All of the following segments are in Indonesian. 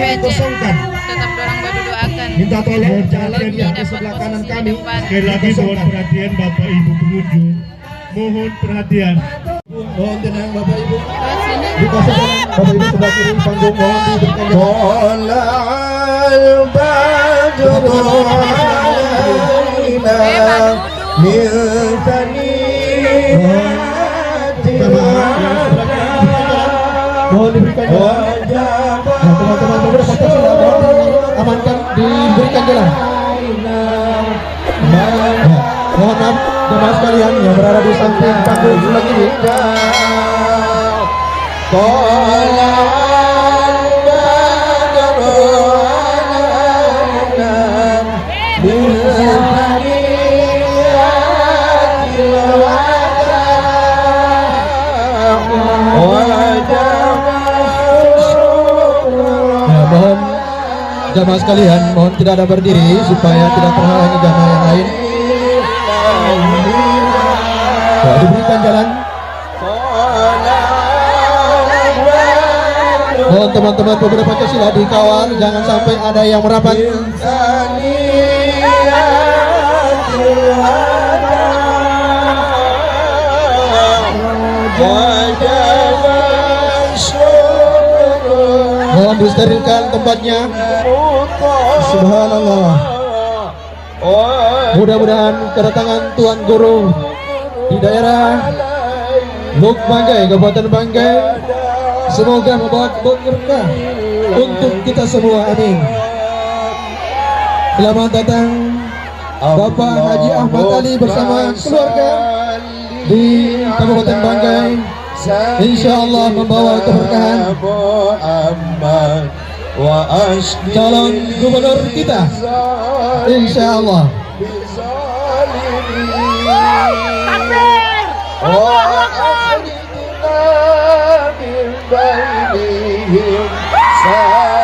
dikosongkan. Tetap dorang berdoakan. Minta tolong jalan yang di sebelah kanan kami. Sekali lagi mohon perhatian Bapak Ibu pengunjung. Mohon perhatian. Mohon tenang Bapak Ibu. Dikosongkan Bapak Ibu sebelah kiri panggung, mohon diberikan mohon diberikan jalan. Teman-teman beberapa Pancasila amankan, diberikan jalan. Mohon maaf jemaah sekalian yang berada di samping panggung sebelah kiri. Mohon jamaah sekalian, mohon tidak ada berdiri supaya tidak terhalangi jamaah yang lain. Diberikan jalan. Mohon teman-teman pemuda Pancasila dikawal, jangan sampai ada yang merapat. Mohon disterilkan tempatnya. Subhanallah. Mudah-mudahan kedatangan Tuan Guru di daerah Luk Banggai, Kabupaten Banggai, semoga membawa berkah untuk kita semua. Amin. Selamat datang Bapak Haji Ahmad Ali bersama keluarga di Kabupaten Banggai. Insya Allah membawa keberkahan. Calon gubernur kita, insya Allah.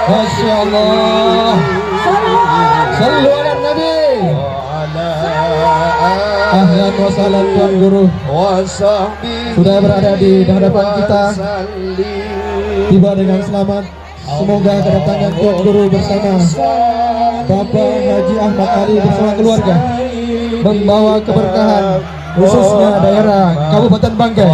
Masya Allah. Sallu ala Nabi. Ahlan wa sahlan Tuan Guru sudah berada di hadapan kita, tiba dengan selamat. Semoga kedatangan Tuan Guru bersama Bapak Haji Ahmad Ali bersama keluarga membawa keberkahan khususnya daerah Kabupaten Banggai.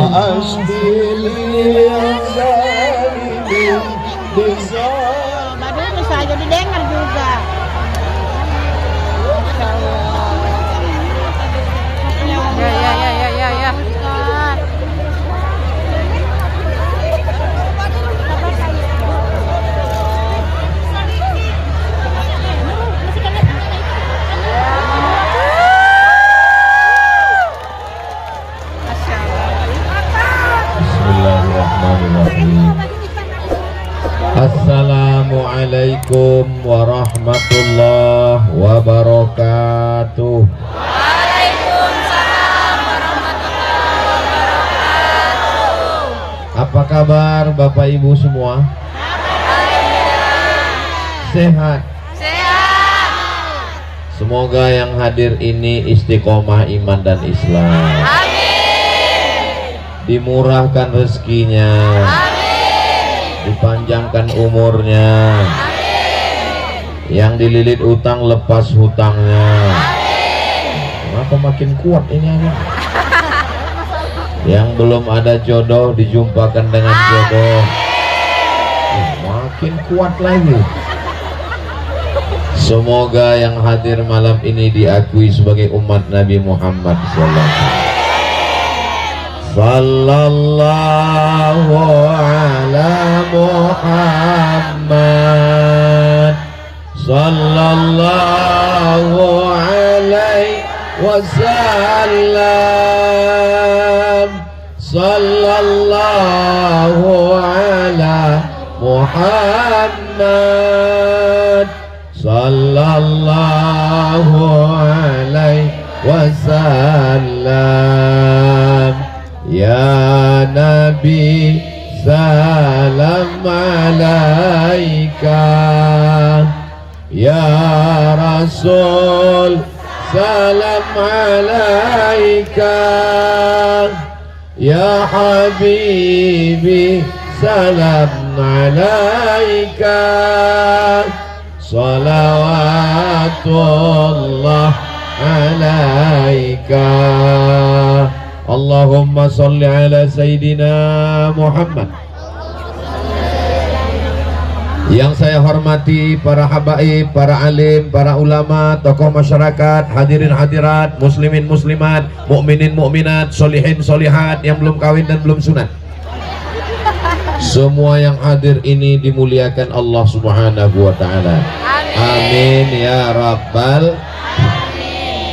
Baduy bisa aja didengar juga. Ya. Assalamualaikum warahmatullahi wabarakatuh. Waalaikumsalam warahmatullahi wabarakatuh. Apa kabar Bapak Ibu semua? Sehat? Sehat. Semoga yang hadir ini istiqomah iman dan Islam. Amin. Dimurahkan rezekinya. Dipanjangkan umurnya. Amin. Yang dililit utang lepas hutangnya. Amin. Kenapa makin kuat ini aja? Yang belum ada jodoh dijumpakan dengan jodoh. Makin kuat lagi. Semoga yang hadir malam ini diakui sebagai umat Nabi Muhammad sallallahu ala Muhammad sallallahu alaihi wasallam sallallahu ala Muhammad sallallahu alaihi wasallam. Ya Nabi salam alaika, ya Rasul salam alaika, ya Habibi salam alaika salawatullah alaika. Allahumma salli ala Sayyidina Muhammad. Yang saya hormati para habaib, para alim, para ulama, tokoh masyarakat, hadirin hadirat, muslimin muslimat, mukminin mukminat, solihin solihat yang belum kawin dan belum sunat. Semua yang hadir ini dimuliakan Allah Subhanahu wa taala. Amin ya rabbal.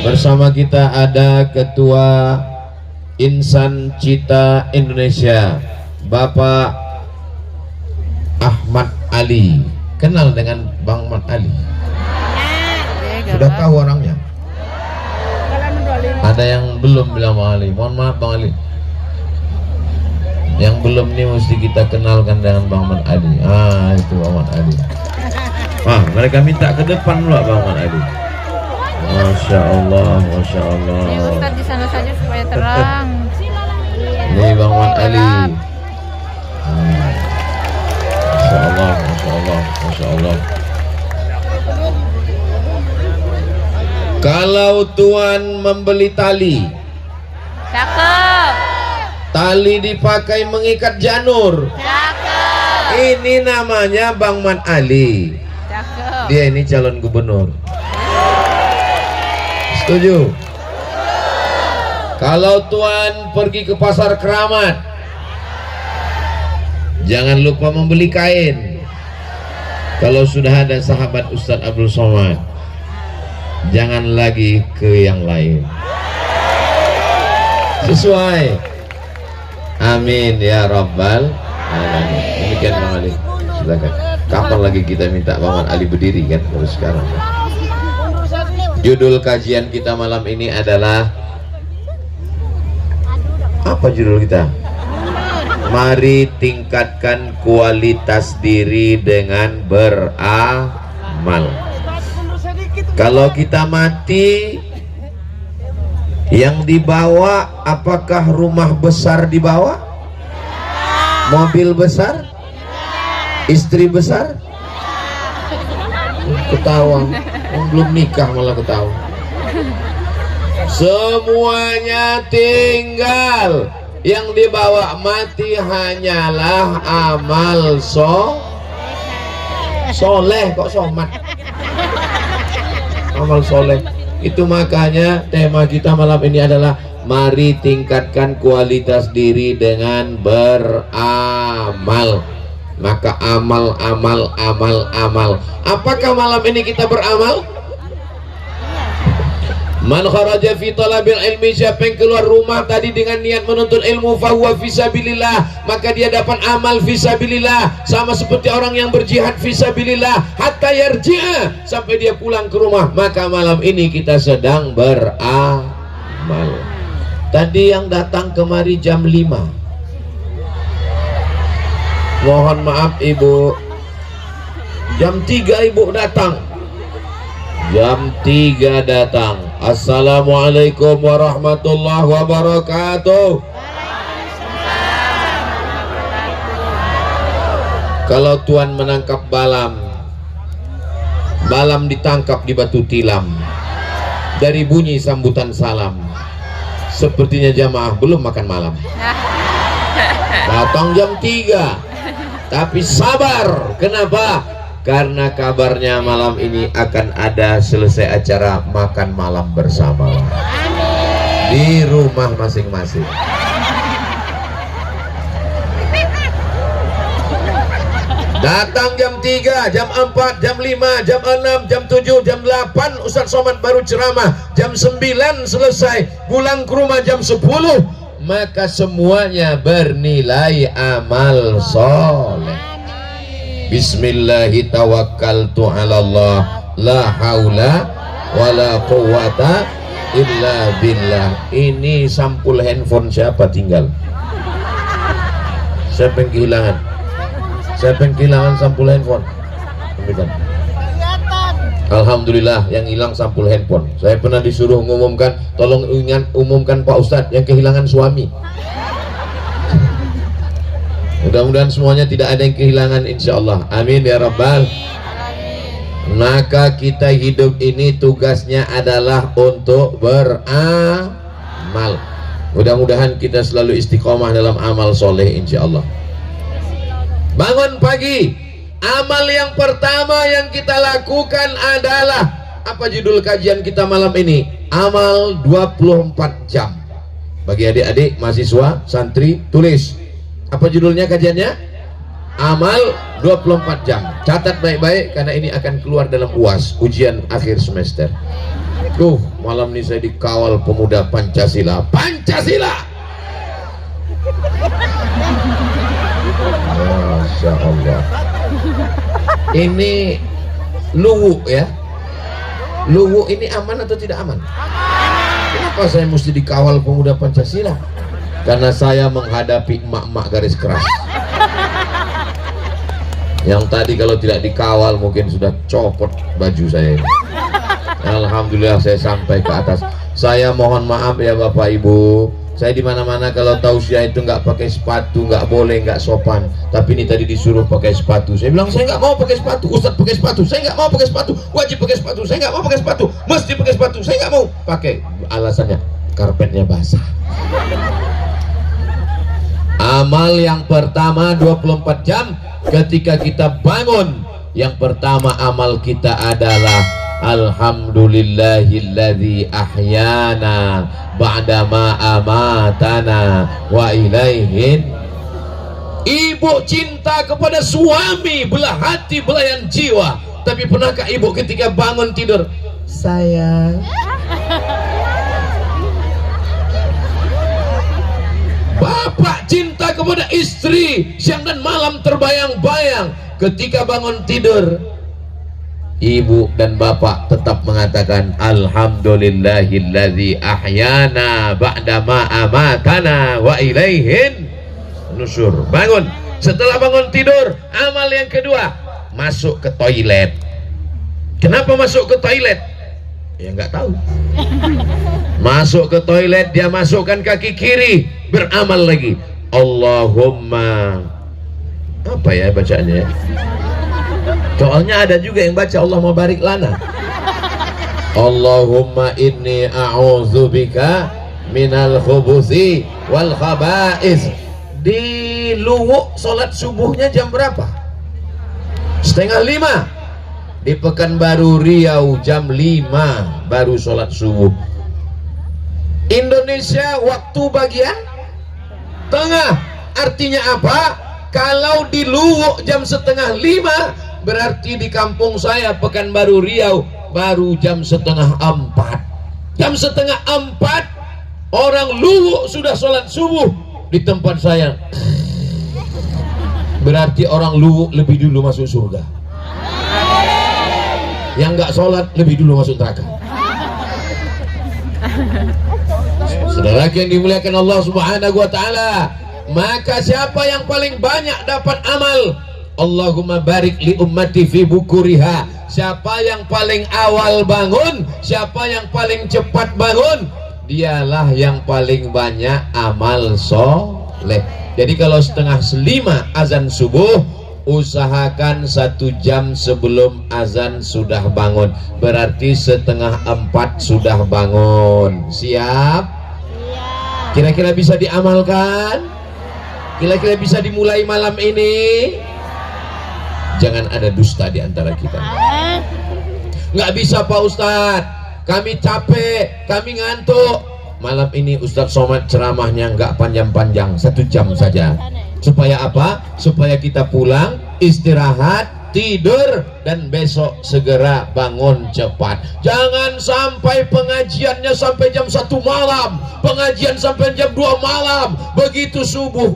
Bersama kita ada Ketua Insan Cita Indonesia, Bapak Ahmad Ali. Kenal dengan Bang Ahmad Ali? Sudah tahu orangnya? Ada yang belum bilang Bang Ali. Mohon maaf Bang Ali. Yang belum nih mesti kita kenalkan dengan Bang Ahmad Ali. Itu Bang Ahmad Ali. Mereka minta ke depan pula Bang Ahmad Ali. Masya Allah, Masya Allah. Ini Ustaz di sana saja supaya terang. Ini Bang Ahmad Ali. Masya Allah, Masya Allah, Masya Allah. Kalau Tuan membeli tali, Cakep. tali dipakai mengikat janur. Cakep. Ini namanya Bang Ahmad Ali. Cakep. Dia ini calon gubernur. Setuju? Kalau Tuan pergi ke pasar Keramat, jangan lupa membeli kain. Kalau sudah ada sahabat Ustadz Abdul Somad, jangan lagi ke yang lain. Sesuai. Amin ya rabbal alamin. Demikian Bang Ali. Silakan. Kapan lagi kita minta Bang Ali berdiri kan? Baru sekarang. Judul kajian kita malam ini adalah apa judul kita? Mari tingkatkan kualitas diri dengan beramal. Kalau kita mati, yang dibawa apakah rumah besar dibawa? Mobil besar? Istri besar? Ketawa, belum nikah malah ketawa. Semuanya tinggal. Yang dibawa mati hanyalah amal soleh. Kok somat? Amal soleh. Itu makanya tema kita malam ini adalah mari tingkatkan kualitas diri dengan beramal. Maka amal. Apakah malam ini kita beramal? Man kharaja fi talabil ilmi, siapa yang keluar rumah tadi dengan niat menuntut ilmu, fahuwa fisabilillah, maka dia dapat amal fisabilillah, sama seperti orang yang berjihad fisabilillah hatta yarji'a, sampai dia pulang ke rumah. Maka malam ini kita sedang beramal. Tadi yang datang kemari jam 5, mohon maaf Ibu, jam 3 Ibu datang, jam 3 datang. Assalamualaikum warahmatullahi wabarakatuh. Kalau Tuan menangkap balam ditangkap di batu tilam, dari bunyi sambutan salam, sepertinya jamaah belum makan malam. Datang jam 3, tapi sabar. Kenapa? Karena kabarnya malam ini akan ada selesai acara makan malam bersama di rumah masing-masing. Datang jam 3, jam 4, jam 5, jam 6, jam 7, jam 8 Ustadz Somad baru ceramah, jam 9 selesai, pulang ke rumah jam 10. Maka semuanya bernilai amal soleh. Bismillahi tawakkaltu ala Allah, la haula wala quwata illa billah. Ini sampul handphone siapa tinggal? Siapa yang kehilangan? Siapa yang kehilangan sampul handphone? Alhamdulillah yang hilang sampul handphone. Saya pernah disuruh mengumumkan, tolong umumkan Pak Ustadz yang kehilangan suami. Mudah-mudahan semuanya tidak ada yang kehilangan insyaallah. Amin ya rabbal. Maka kita hidup ini tugasnya adalah untuk beramal. Mudah-mudahan kita selalu istiqomah dalam amal soleh insyaallah. Bangun pagi, amal yang pertama yang kita lakukan adalah apa judul kajian kita malam ini? Amal 24 jam. Bagi adik-adik mahasiswa santri tulis apa judulnya kajiannya? Amal 24 jam. Catat baik-baik karena ini akan keluar dalam UAS, ujian akhir semester. Malam ini saya dikawal pemuda Pancasila. Pancasila. Masya Allah. Ini luwu ya. Luwu ini aman atau tidak aman? Kenapa saya mesti dikawal pemuda Pancasila? Karena saya menghadapi emak-emak garis keras. Yang tadi kalau tidak dikawal mungkin sudah copot baju saya ini. Alhamdulillah saya sampai ke atas. Saya mohon maaf ya Bapak Ibu. Saya di mana-mana kalau tausiah itu nggak pakai sepatu, nggak boleh, nggak sopan. Tapi ini tadi disuruh pakai sepatu. Saya bilang saya nggak mau pakai sepatu. Ustadz pakai sepatu. Saya nggak mau pakai sepatu. Wajib pakai sepatu. Saya nggak mau pakai sepatu. Mesti pakai sepatu. Saya nggak mau pakai. Alasannya karpetnya basah. Amal yang pertama 24 jam. Ketika kita bangun, yang pertama amal kita adalah alhamdulillahilladzi ahyana ba'dama amatana wa ilaihin. Ibu cinta kepada suami, belah hati, belayan jiwa. Tapi pernahkah ibu ketika bangun tidur, sayang? Bapak cinta kepada istri, siang dan malam terbayang-bayang. Ketika bangun tidur, ibu dan bapak tetap mengatakan alhamdulillahilladzi ahyana ba'dama amatana wa ilaihin nusur. Bangun, setelah bangun tidur, amal yang kedua, masuk ke toilet. Kenapa masuk ke toilet? Ya nggak tahu. Masuk ke toilet, dia masukkan kaki kiri, beramal lagi. Allahumma, apa ya bacaannya? Soalnya ada juga yang baca Allahumma barik lana. Allahumma inni a'udzubika minal khubuthi wal khaba'is. Di Luwu sholat subuhnya jam berapa? 4:30. Di Pekanbaru Riau jam 5 baru sholat subuh. Indonesia waktu bagian tengah. Artinya apa? Kalau di Luwu jam 4:30, berarti di kampung saya Pekanbaru Riau baru jam 3:30. Jam 3:30 orang Luwu sudah sholat subuh di tempat saya. Berarti orang Luwu lebih dulu masuk surga. Yang nggak sholat lebih dulu masuk neraka. Saudara yang dimuliakan Allah Subhanahu wa taala, maka siapa yang paling banyak dapat amal? Allahumma barik li ummati fi bukuriha. Siapa yang paling awal bangun, siapa yang paling cepat bangun, dialah yang paling banyak amal soleh. Jadi kalau 4:30 azan subuh, usahakan 1 jam sebelum azan sudah bangun. Berarti 3:30 sudah bangun. Siap? Kira-kira bisa diamalkan? Kira-kira bisa dimulai malam ini? Jangan ada dusta di antara kita. Nggak bisa Pak Ustadz, kami capek, kami ngantuk. Malam ini Ustadz Somad ceramahnya nggak panjang-panjang, 1 jam saja. Supaya apa? Supaya kita pulang, istirahat, tidur, dan besok segera bangun cepat. Jangan sampai pengajiannya sampai jam 1 malam, pengajian sampai jam 2 malam, begitu subuh.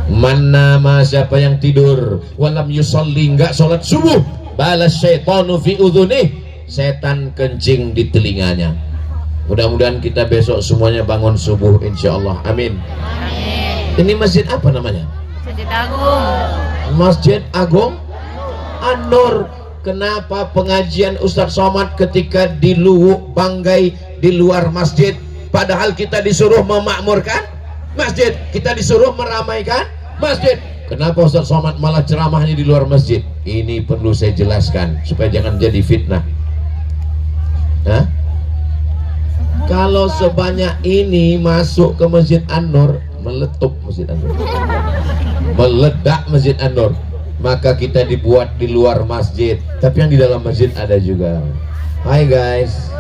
Mana siapa yang tidur walam yusolli, nggak sholat subuh, balas syaitanu fi udhunih, setan kencing di telinganya. Mudah-mudahan kita besok semuanya bangun subuh insyaallah. Amin. Ini masjid apa namanya? Masjid Agung. Masjid Agung An-Nur. Kenapa pengajian Ustadz Somad ketika di Luwu banggai di luar masjid, padahal kita disuruh memakmurkan masjid. Kita disuruh meramaikan masjid. Kenapa Ustaz Somad malah ceramahnya di luar masjid? Ini perlu saya jelaskan supaya jangan jadi fitnah. Hah? Kalau sebanyak ini masuk ke Masjid An-Nur, meletup Masjid An-Nur, meledak Masjid An-Nur, maka kita dibuat di luar masjid, tapi yang di dalam masjid ada juga. Hai guys,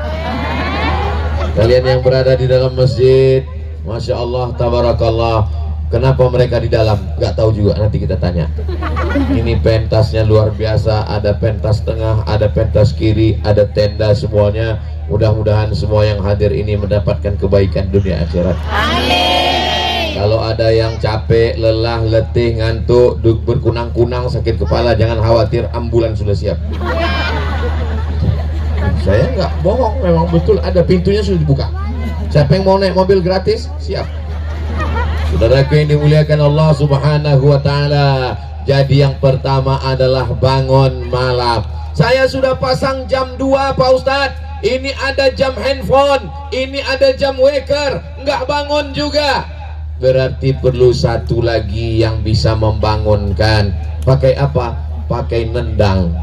kalian yang berada di dalam masjid, Masya Allah, Tabarakallah. Kenapa mereka di dalam? Gak tahu juga, nanti kita tanya. Ini pentasnya luar biasa, ada pentas tengah, ada pentas kiri, ada tenda, semuanya. Mudah-mudahan semua yang hadir ini mendapatkan kebaikan dunia akhirat. Amin. Kalau ada yang capek, lelah, letih, ngantuk, berkunang-kunang, sakit kepala, jangan khawatir, ambulan sudah siap. Saya nggak bohong, memang betul ada, pintunya sudah dibuka. Siapa yang mau naik mobil gratis, siap. Saudaraku yang dimuliakan Allah Subhanahu wa Ta'ala, jadi yang pertama adalah bangun malam. Saya sudah pasang jam 2 Pak Ustadz. Ini ada jam handphone, ini ada jam waker, nggak bangun juga. Berarti perlu satu lagi yang bisa membangunkan. Pakai apa? Pakai nendang.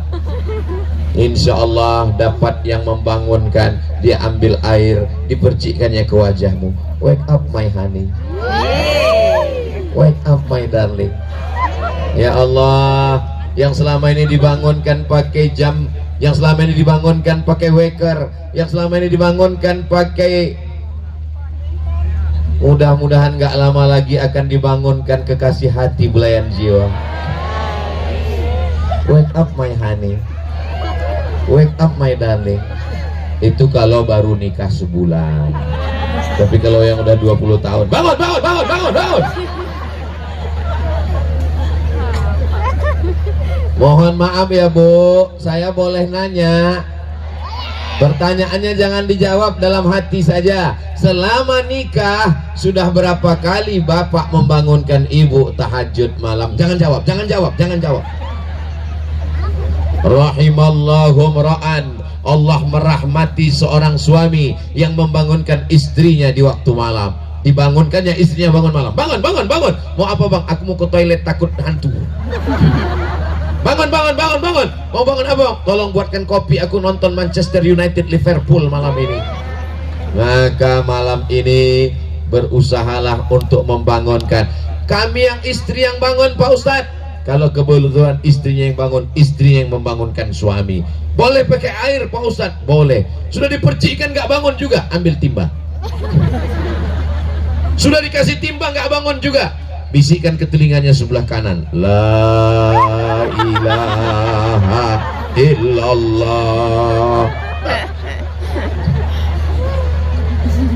Insya Allah dapat yang membangunkan. Dia ambil air, dipercikkannya ke wajahmu. Wake up my honey, wake up my darling. Ya Allah, yang selama ini dibangunkan pakai jam, yang selama ini dibangunkan pakai waker, yang selama ini dibangunkan pakai, mudah-mudahan gak lama lagi akan dibangunkan kekasih hati belayan jiwa. Wake up my honey, wake up my darling. Itu kalau baru nikah sebulan. Tapi kalau yang udah 20 tahun, bangun, bangun, bangun, bangun, bangun. Mohon maaf ya Bu, saya boleh nanya? Pertanyaannya jangan dijawab, dalam hati saja. Selama nikah sudah berapa kali bapak membangunkan ibu tahajud malam? Jangan jawab, jangan jawab, jangan jawab. Rahimallahu ra'an, Allah merahmati seorang suami yang membangunkan istrinya di waktu malam. Dibangunkannya istrinya bangun malam. Bangun, bangun, bangun. Mau apa bang? Aku mau ke toilet, takut hantu. Bangun, bangun, bangun, bangun. Mau bangun apa bang? Tolong buatkan kopi, aku nonton Manchester United Liverpool malam ini. Maka malam ini berusahalah untuk membangunkan. Kami yang istri yang bangun Pak Ustadz. Kalau kebetulan istrinya yang bangun, istrinya yang membangunkan suami. Boleh pakai air Pak Ustadz? Boleh. Sudah dipercikkan gak bangun juga? Ambil timba. Sudah dikasih timba gak bangun juga? Bisikkan ke telinganya sebelah kanan. La ilaha illallah.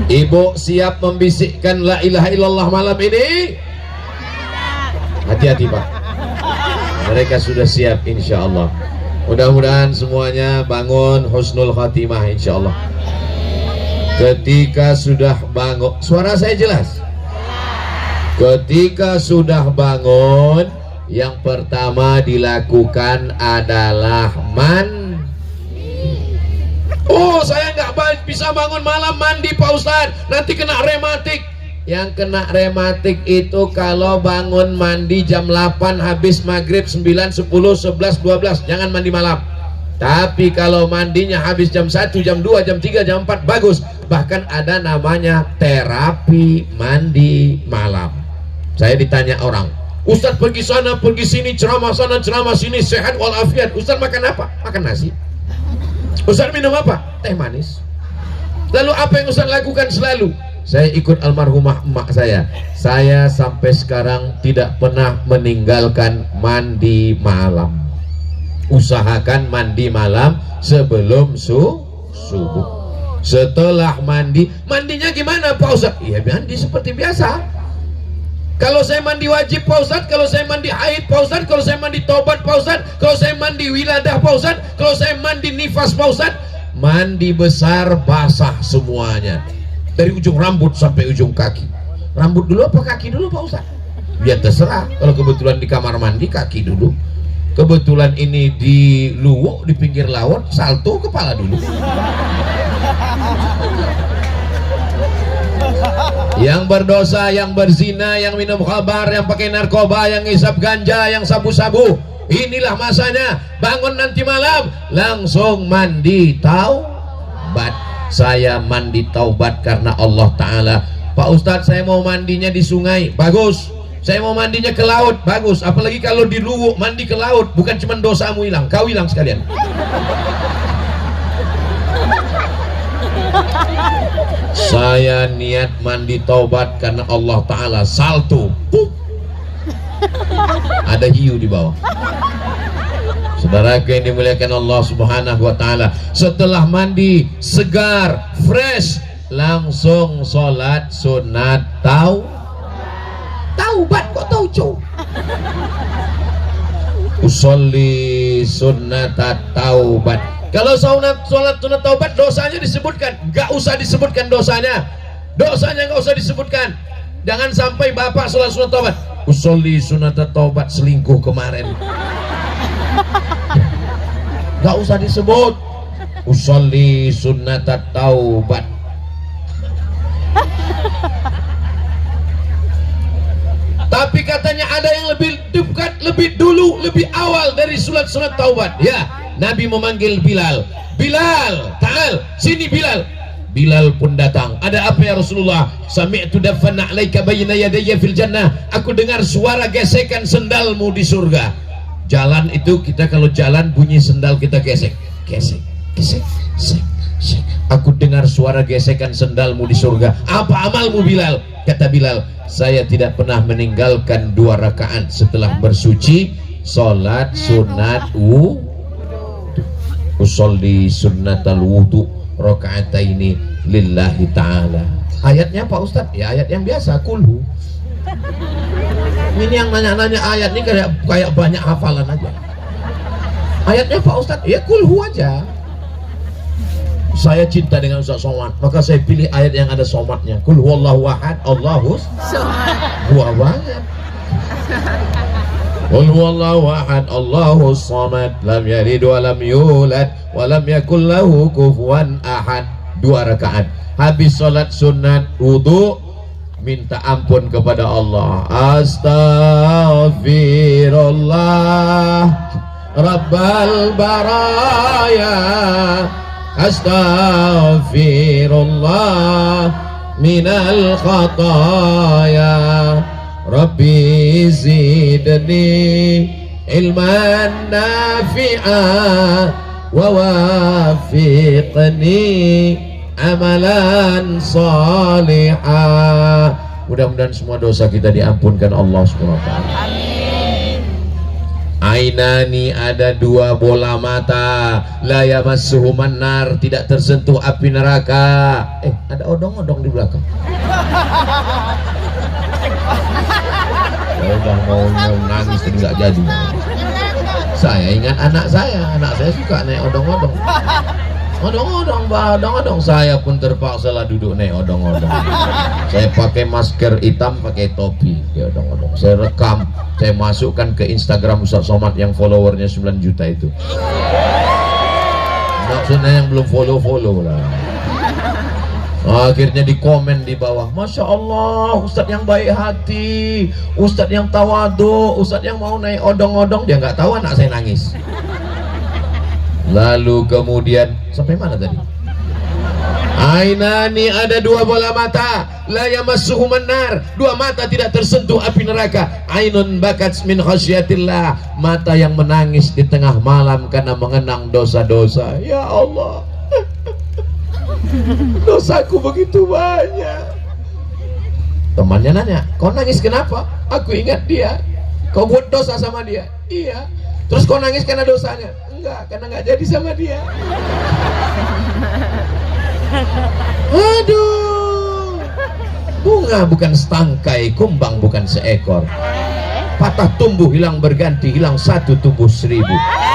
Ibu siap membisikkan la ilaha illallah malam ini? Hati-hati Pak, mereka sudah siap insya Allah. Mudah-mudahan semuanya bangun husnul khatimah insya Allah. Ketika sudah bangun, suara saya jelas? Ketika sudah bangun, yang pertama dilakukan adalah mandi. Oh, saya nggak bisa bangun malam mandi Pak Ustadz, nanti kena rematik. Yang kena rematik itu kalau bangun mandi jam 8, habis maghrib 9, 10, 11, 12, jangan mandi malam. Tapi kalau mandinya habis jam 1, jam 2, jam 3, jam 4, bagus. Bahkan ada namanya terapi mandi malam. Saya ditanya orang, Ustadz pergi sana, pergi sini, ceramah sana, ceramah sini, sehat walafiat. Ustadz makan apa? Makan nasi. Ustadz minum apa? Teh manis. Lalu apa yang Ustadz lakukan selalu? Saya ikut almarhumah emak saya. Saya sampai sekarang tidak pernah meninggalkan mandi malam. Usahakan mandi malam sebelum subuh. Setelah mandi, mandinya gimana Pak Ustadz? Iya mandi seperti biasa. Kalau saya mandi wajib Pak Ustadz, kalau saya mandi haid Pak Ustadz, kalau saya mandi tobat Pak Ustadz, kalau saya mandi wiladah Pak Ustadz, kalau saya mandi nifas Pak Ustadz, mandi besar basah semuanya. Dari ujung rambut sampai ujung kaki. Rambut dulu apa kaki dulu Pak Ustadz? Biar terserah. Kalau kebetulan di kamar mandi, kaki dulu. Kebetulan ini di Luwuk, di pinggir laut, salto kepala dulu. Yang berdosa, yang berzina, yang minum khamar, yang pakai narkoba, yang ngisap ganja, yang sabu-sabu, inilah masanya. Bangun nanti malam langsung mandi taubat. Saya mandi taubat karena Allah Ta'ala. Pak Ustadz, saya mau mandinya di sungai. Bagus. Saya mau mandinya ke laut. Bagus. Apalagi kalau di Luwu mandi ke laut, bukan cuma dosamu hilang, kau hilang sekalian. Saya niat mandi taubat karena Allah Ta'ala. Salto, ada hiu di bawah. Saudara yang dimuliakan Allah Subhanahu wa Ta'ala, setelah mandi segar, fresh, langsung sholat sunat taubat. Kok tahu cow? Usolli sunat taubat. Kalau sholat sunat taubat dosanya disebutkan, nggak usah disebutkan dosanya nggak usah disebutkan. Jangan sampai bapak sholat sunat taubat, usolli sunat taubat, selingkuh kemarin, nggak usah disebut. Usolli sunat taubat. Tapi katanya ada yang lebih dekat, lebih dulu, lebih awal dari sunat taubat. Ya, Nabi memanggil Bilal. Bilal, ta'al, sini Bilal. Bilal pun datang. Ada apa ya Rasulullah? Sami'tu dafana 'alaika bayna yadayya fil jannah. Aku dengar suara gesekan sendalmu di surga. Jalan itu kita kalau jalan bunyi sendal kita gesek. Gesek. Aku dengar suara gesekan sendalmu di surga. Apa amalmu Bilal? Kata Bilal, saya tidak pernah meninggalkan 2 rakaat setelah bersuci, salat sunat usolli sunnatal wudu rakaataini lillahi ta'ala. Ayatnya Pak Ustadz? Ya ayat yang biasa, kulhu. Ini yang nanya-nanya ayat ini kayak banyak hafalan aja. Ayatnya Pak Ustadz? Ya kulhu aja. Saya cinta dengan Ustaz Somad, maka saya pilih ayat yang ada somatnya. Kul huwallahu ahad, Allahus somad. Gua banget. Kul huwallahu ahad, Allahus somad, lam yalid wa lam yulad wa lam yakul lahu kufuwan ahad. 2 rakaat. Habis salat sunat wudu, minta ampun kepada Allah. Astaghfirullah Rabbal baraya, astaghfirullah minal khataya, Rabbi zidni ilman nafi'a wa wafiqni amalan salihah. Mudah-mudahan semua dosa kita diampunkan Allah SWT. Ainani, ada 2 bola mata, la yamassuhuman nar, tidak tersentuh api neraka. Ada odong-odong di belakang. Saya udah mau nangis tapi nggak jadi. Saya ingat anak saya suka naik odong-odong. Odong-odong, saya pun terpaksa lah duduk naik odong-odong. Saya pakai masker hitam, pakai topi ya odong-odong. Saya rekam, saya masukkan ke Instagram Ustaz Somad yang followernya 9 juta itu. Maksudnya yang belum follow lah. Akhirnya di komen di bawah, Masya Allah, Ustadz yang baik hati, Ustadz yang tawadu, Ustadz yang mau naik odong-odong. Dia nggak tahu anak saya nangis. Lalu kemudian sampai mana tadi? Ainani, ada 2 bola mata, la yamassuhuman nar, 2 mata tidak tersentuh api neraka. Ainun bakat min khasyatillah, mata yang menangis di tengah malam karena mengenang dosa-dosa. Ya Allah, dosaku begitu banyak. Temannya nanya, kau nangis kenapa? Aku ingat dia. Kau buat dosa sama dia? Iya. Terus kau nangis karena dosanya? Enggak, karena nggak jadi sama dia. Aduh, bunga bukan setangkai, kumbang bukan seekor. Patah tumbuh hilang berganti, hilang 1 tumbuh 1000.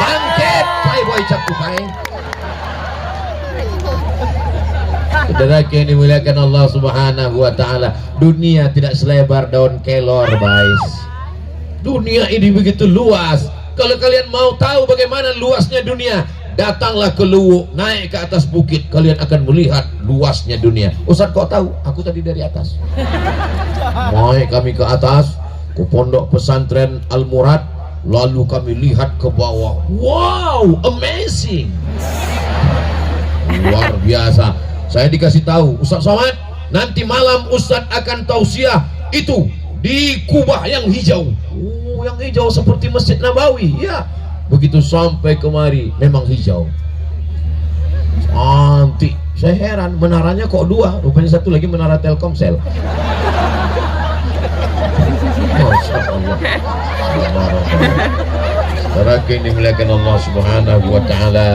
Bangkit, hai boy cakupai. Saudara yang dimuliakan Allah Subhanahu wa Ta'ala, dunia tidak selebar daun kelor, guys. Dunia ini begitu luas. Kalau kalian mau tahu bagaimana luasnya dunia, datanglah ke Luwu, naik ke atas bukit, kalian akan melihat luasnya dunia. Ustaz kok tahu? Aku tadi dari atas. Naik kami ke atas, ke pondok pesantren Al-Murad, lalu kami lihat ke bawah. Wow, amazing. Luar biasa. Saya dikasih tahu, Ustaz Somad, nanti malam Ustaz akan tausiah itu di Kubah yang hijau. Oh, yang hijau seperti Masjid Nabawi. Ya. Begitu sampai kemari memang hijau. Cantik. Saya heran, menaranya kok dua, rupanya satu lagi menara Telkomsel. Masya Allah. Terakhir dimuliakan Allah Subhanahu wa ta'ala.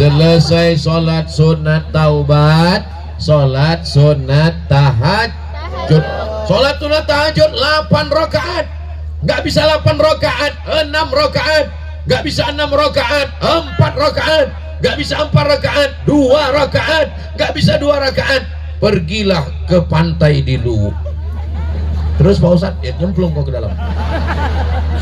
Selesai sholat sunat taubat, sholat sunat tahajud. Sholat sunat tahajud 8 rakaat. Gak bisa 8 rakaat, 6 rakaat. Gak bisa 6 rakaat, 4 rakaat. Gak bisa 4 rakaat, 2 rakaat. Gak bisa 2 rakaat. Pergilah ke pantai di Luwu. Terus Pak Ustadz, ya nyemplung kok ke dalam.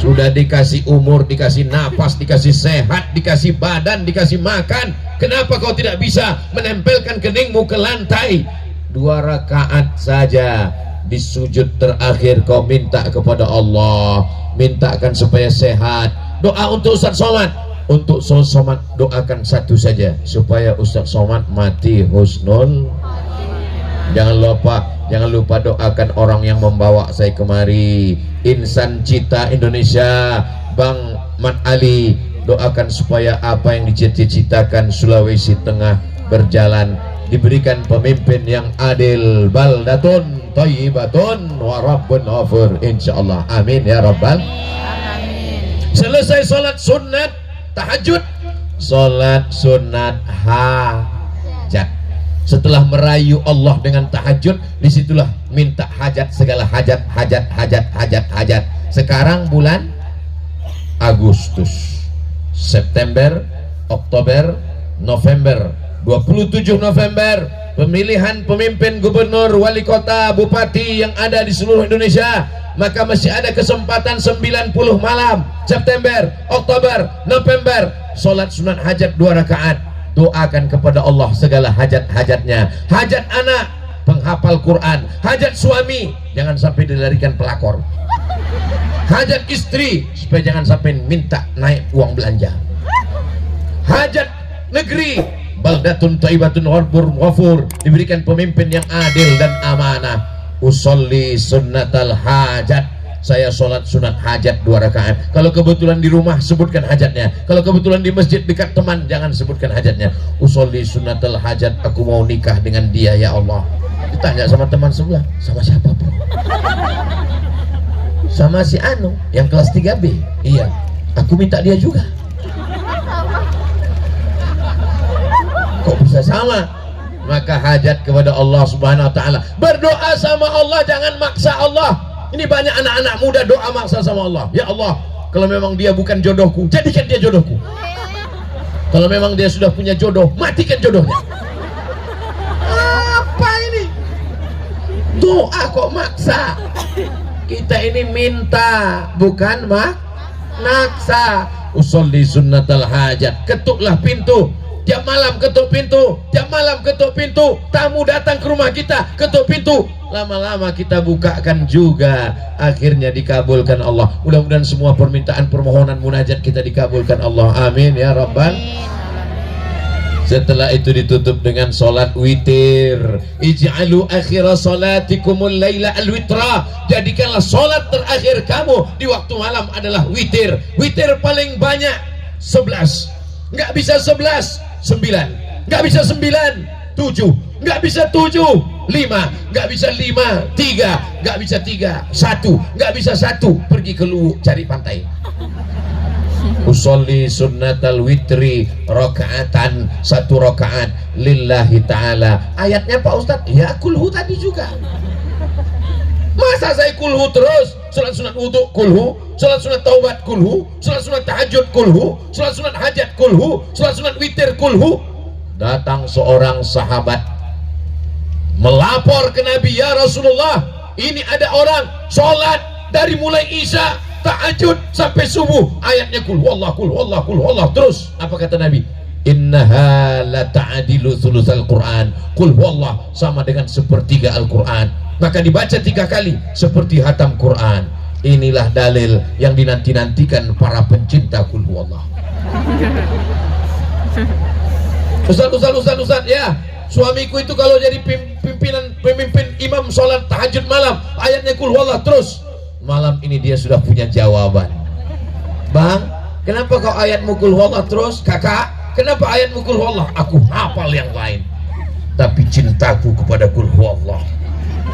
Sudah dikasih umur, dikasih napas, dikasih sehat, dikasih badan, dikasih makan. Kenapa kau tidak bisa menempelkan keningmu ke lantai? 2 rakaat saja. Di sujud terakhir kau minta kepada Allah, mintakan supaya sehat. Doa untuk Ustaz Somad. Untuk Ustaz Somad doakan satu saja, supaya Ustaz Somad mati husnul. Jangan lupa doakan orang yang membawa saya kemari, Insan Cita Indonesia, Bang Mat Ali. Doakan supaya apa yang dicita-citakan Sulawesi Tengah berjalan, diberikan pemimpin yang adil, baldatun thayyibatun wa rabbun ghafur, insyaallah. Amin ya rabbal. Selesai sholat sunat tahajud, sholat sunat hajat. Setelah merayu Allah dengan tahajud, disitulah minta hajat, segala hajat. Sekarang bulan Agustus, September, Oktober, November. 27 November pemilihan pemimpin gubernur, wali kota, bupati yang ada di seluruh Indonesia. Maka masih ada kesempatan 90 malam, September, Oktober, November, sholat sunat hajat 2 rakaat. Doakan kepada Allah segala hajat-hajatnya. Hajat anak, penghafal Quran. Hajat suami, jangan sampai dilarikan pelakor. Hajat istri, supaya jangan sampai minta naik uang belanja. Hajat negeri, baldatun thayyibatun rabbun ghafur, diberikan pemimpin yang adil dan amanah. Usolli sunnatal hajat, saya sholat sunat hajat 2 rakaat. Kalau kebetulan di rumah, sebutkan hajatnya. Kalau kebetulan di masjid dekat teman, jangan sebutkan hajatnya. Usolli sunnatal hajat, aku mau nikah dengan dia ya Allah. Ditanya sama teman sebelah, sama siapa bro? Sama si Anu yang kelas 3B. Iya, aku minta dia juga. Kok bisa sama? Maka hajat kepada Allah Subhanahu wa ta'ala. Berdoa sama Allah, jangan maksa Allah. Ini banyak anak-anak muda doa maksa sama Allah. Ya Allah, kalau memang dia bukan jodohku, jadikan dia jodohku. Kalau memang dia sudah punya jodoh, matikan jodohnya. Apa ini? Doa kok maksa? Kita ini minta, bukan maksa. Usolli sunnatal hajat, ketuklah pintu. Tiap malam ketuk pintu, tiap malam ketuk pintu. Tamu datang ke rumah kita, ketuk pintu. Lama-lama kita bukakan juga, akhirnya dikabulkan Allah. Mudah-mudahan semua permintaan, permohonan, munajat kita dikabulkan Allah. Amin ya rabbal. Setelah itu ditutup dengan sholat witir. Ij'alu akhira salatikumul laila al-witra. Jadikanlah sholat terakhir kamu di waktu malam adalah witir. Witir paling banyak 11. Nggak bisa 11, 9. Nggak bisa 9, 7. Nggak bisa 7, 5. Nggak bisa 5, 3. Nggak bisa 3, 1. Nggak bisa 1, pergi ke Luwu cari pantai. Usolli sunnatal witri rakaatan, 1 rakaat lillahi ta'ala. Ayatnya Pak Ustadz, ya kulhu tadi juga. Masa saya kulhu terus? Salat sunat wudhu kulhu, salat sunat taubat kulhu, salat sunat tahajud kulhu, salat sunat hajat kulhu, salat sunat witir kulhu. Datang seorang sahabat melapor ke Nabi, ya Rasulullah, ini ada orang sholat dari mulai Isya tahajud sampai subuh, ayatnya kul huwallah terus. Apa kata Nabi? Innaha la ta'dilu thulutsal Qur'an. Qul huwallah sama dengan sepertiga Al-Qur'an. Maka dibaca 3 kali seperti hatam Qur'an. Inilah dalil yang dinanti-nantikan para pencinta qul huwallah. Ustaz ya, suamiku itu kalau jadi pemimpin imam sholat tahajud malam, ayatnya qul huwallah terus. Malam ini dia sudah punya jawaban. Bang, kenapa kau ayatmu qul huwallah terus? Kakak, kenapa ayatmu qul huwallah? Aku hafal yang lain, tapi cintaku kepada qul huwallah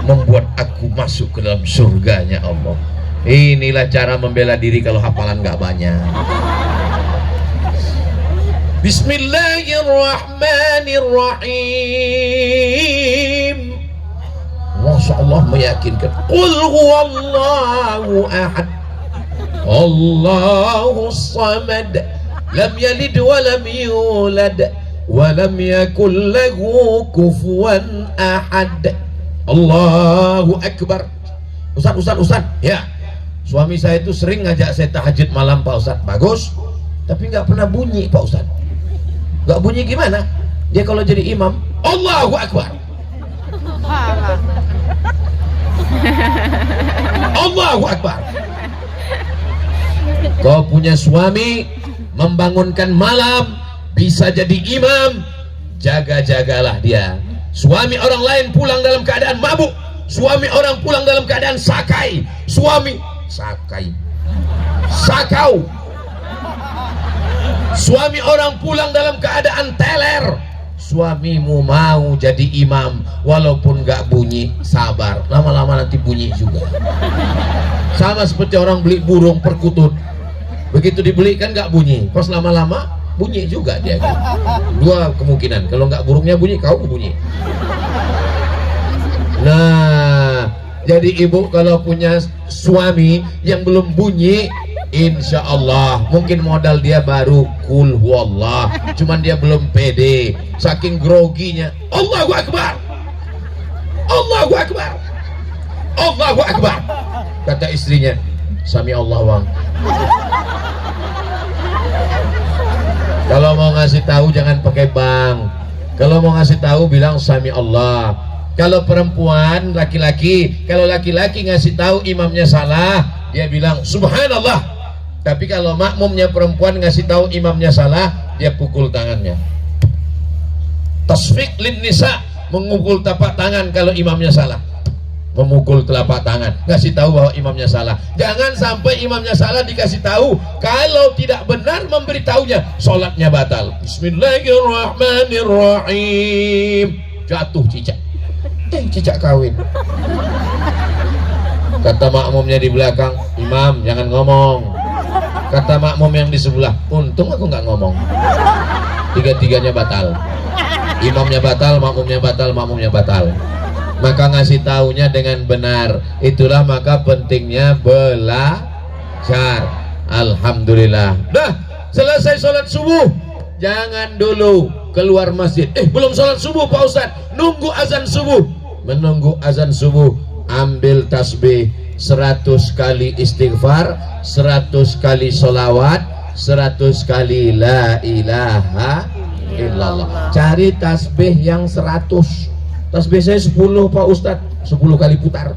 membuat aku masuk ke dalam surganya Allah. Inilah cara membela diri kalau hafalan gak banyak. Bismillahirrahmanirrahim. Masya Allah meyakinkan. Qul huwallahu ahad, Allahus samad, lam yalid wa lam yulad wa lam yakul lahu kufuwan ahad. Allahu akbar. Ustaz ya, suami saya itu sering ngajak saya tahajud malam Pak Ustaz. Bagus, tapi nggak pernah bunyi Pak Ustaz. Nggak bunyi gimana? Dia kalau jadi imam Allahu akbar, Allahu akbar. Kau punya suami membangunkan malam, bisa jadi imam, jaga-jagalah dia. Suami orang lain pulang dalam keadaan mabuk, suami orang pulang dalam keadaan sakai, sakau. Suami orang pulang dalam keadaan teler. Suamimu mau jadi imam walaupun gak bunyi, sabar, lama-lama nanti bunyi juga. Sama seperti orang beli burung perkutut, begitu dibeli kan gak bunyi, pas lama-lama bunyi juga dia gitu. Dua kemungkinan, kalau nggak burungnya bunyi, kau bunyi. Nah, jadi ibu kalau punya suami yang belum bunyi, insya Allah mungkin modal dia baru qul huwallah, cuman dia belum pede, saking groginya. Allahu akbar, Allahu akbar, Allahu akbar. Kata istrinya, sami Allah bang. Kalau mau ngasih tahu jangan pakai bang. Kalau mau ngasih tahu bilang sami Allah. Kalau perempuan, laki-laki, kalau laki-laki ngasih tahu imamnya salah, dia bilang subhanallah. Tapi kalau makmumnya perempuan ngasih tahu imamnya salah, dia pukul tangannya. Tasfiq lin nisa, mengukul tapak tangan kalau imamnya salah. Memukul telapak tangan, ngasih tahu bahwa imamnya salah. Jangan sampai imamnya salah dikasih tahu, kalau tidak benar memberitahunya, sholatnya batal. Bismillahirrahmanirrahim. Jatuh cicak, cicak kawin. Kata makmumnya di belakang, imam jangan ngomong. Kata makmum yang di sebelah, untung aku nggak ngomong. Tiga-tiganya batal. Imamnya batal, makmumnya batal, makmumnya batal. Maka ngasih taunya dengan benar. Itulah maka pentingnya belajar. Alhamdulillah. Nah, selesai sholat subuh, jangan dulu keluar masjid. Belum sholat subuh Pak Ustadz, nunggu azan subuh. Menunggu azan subuh, ambil tasbih 100 kali istighfar, 100 kali sholawat, 100 kali la ilaha illallah. Cari tasbih yang 100. Tasbih saya 10 Pak Ustadz, 10 kali putar.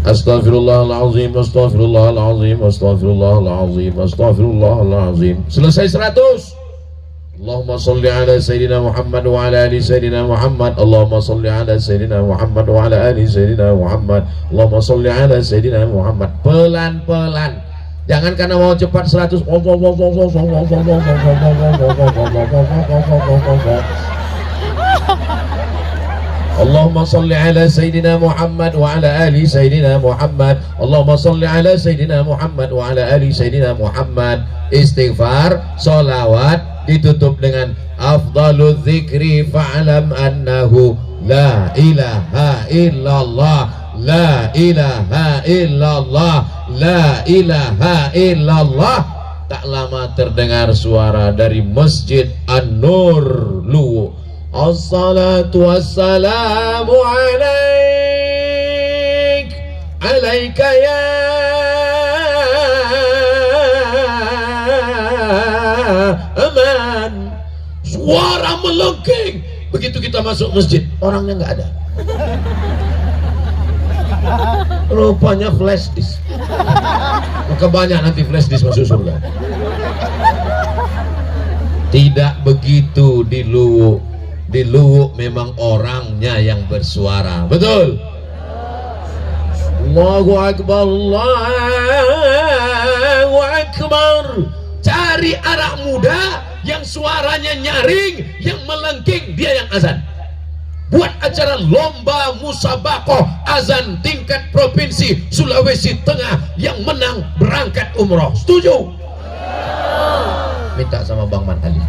Astaghfirullahaladzim, astaghfirullahaladzim, astaghfirullahaladzim, astaghfirullahaladzim. Selesai 100. Allahumma salli ala Sayyidina Muhammad wa ala ali Sayyidina Muhammad. Allahumma salli ala Sayyidina Muhammad wa ala ali Sayyidina Muhammad. Allahumma salli ala Sayyidina Muhammad. Pelan-pelan. Jangan karena mau cepat 100. Allahumma salli ala Sayyidina Muhammad wa ala ali Sayyidina Muhammad. Allahumma salli ala Sayyidina Muhammad wa ala ali Sayyidina Muhammad. Istighfar, salawat, ditutup dengan afdalu dzikri fa'lam annahu la ilaha illallah, la ilaha illallah, la ilaha illallah. Tak lama terdengar suara dari Masjid An-Nur Luwu. Assalatu wassalamu alaik, alaika ya suara melengking. Begitu kita masuk masjid, orangnya nggak ada. Rupanya flash disk. Maka banyak nanti flash disk masuk surga. Tidak begitu di Luwuk. Di Luwuk memang orangnya yang bersuara. Betul? Allahu Akbar, Allahu Akbar. Cari anak muda yang suaranya nyaring, yang melengking, dia yang azan. Buat acara lomba musabakoh azan tingkat provinsi Sulawesi Tengah, yang menang berangkat umroh. Setuju? Minta sama Bang Man Ali.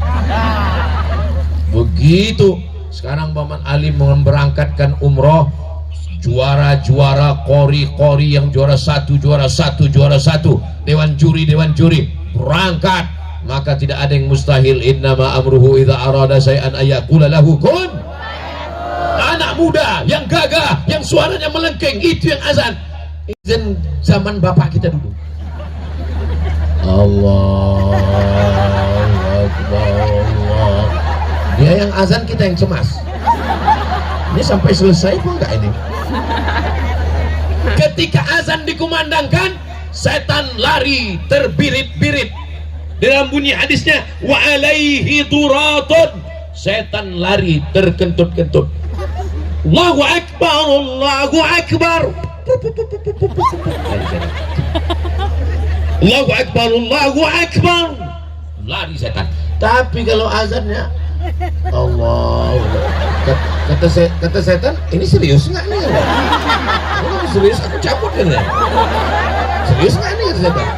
Begitu sekarang Bang Man Ali memberangkatkan umroh, juara-juara kori-kori yang juara satu, dewan juri berangkat, maka tidak ada yang mustahil. Innama amruhu idza arada syai'an ayaqula lahu kun. Anak muda yang gagah, yang suaranya melengking, itu yang azan. Izin zaman bapak kita dulu. Allahu Akbar, Allah. Dia yang azan, kita yang cemas. Ini sampai selesai pun enggak ini? Ketika azan dikumandangkan, setan lari terbirit-birit. Dalam bunyi hadisnya, wa alaihi duratun, setan lari terkentut-kentut. Allahu Akbar, Allahu Akbar. Allahu Akbar, Allahu Akbar. Lari setan. Tapi kalau azannya Allah, kata setan, ini serius nggak nih? Kalau serius aku cabut kan ya? Serius nggak nih, kata setan?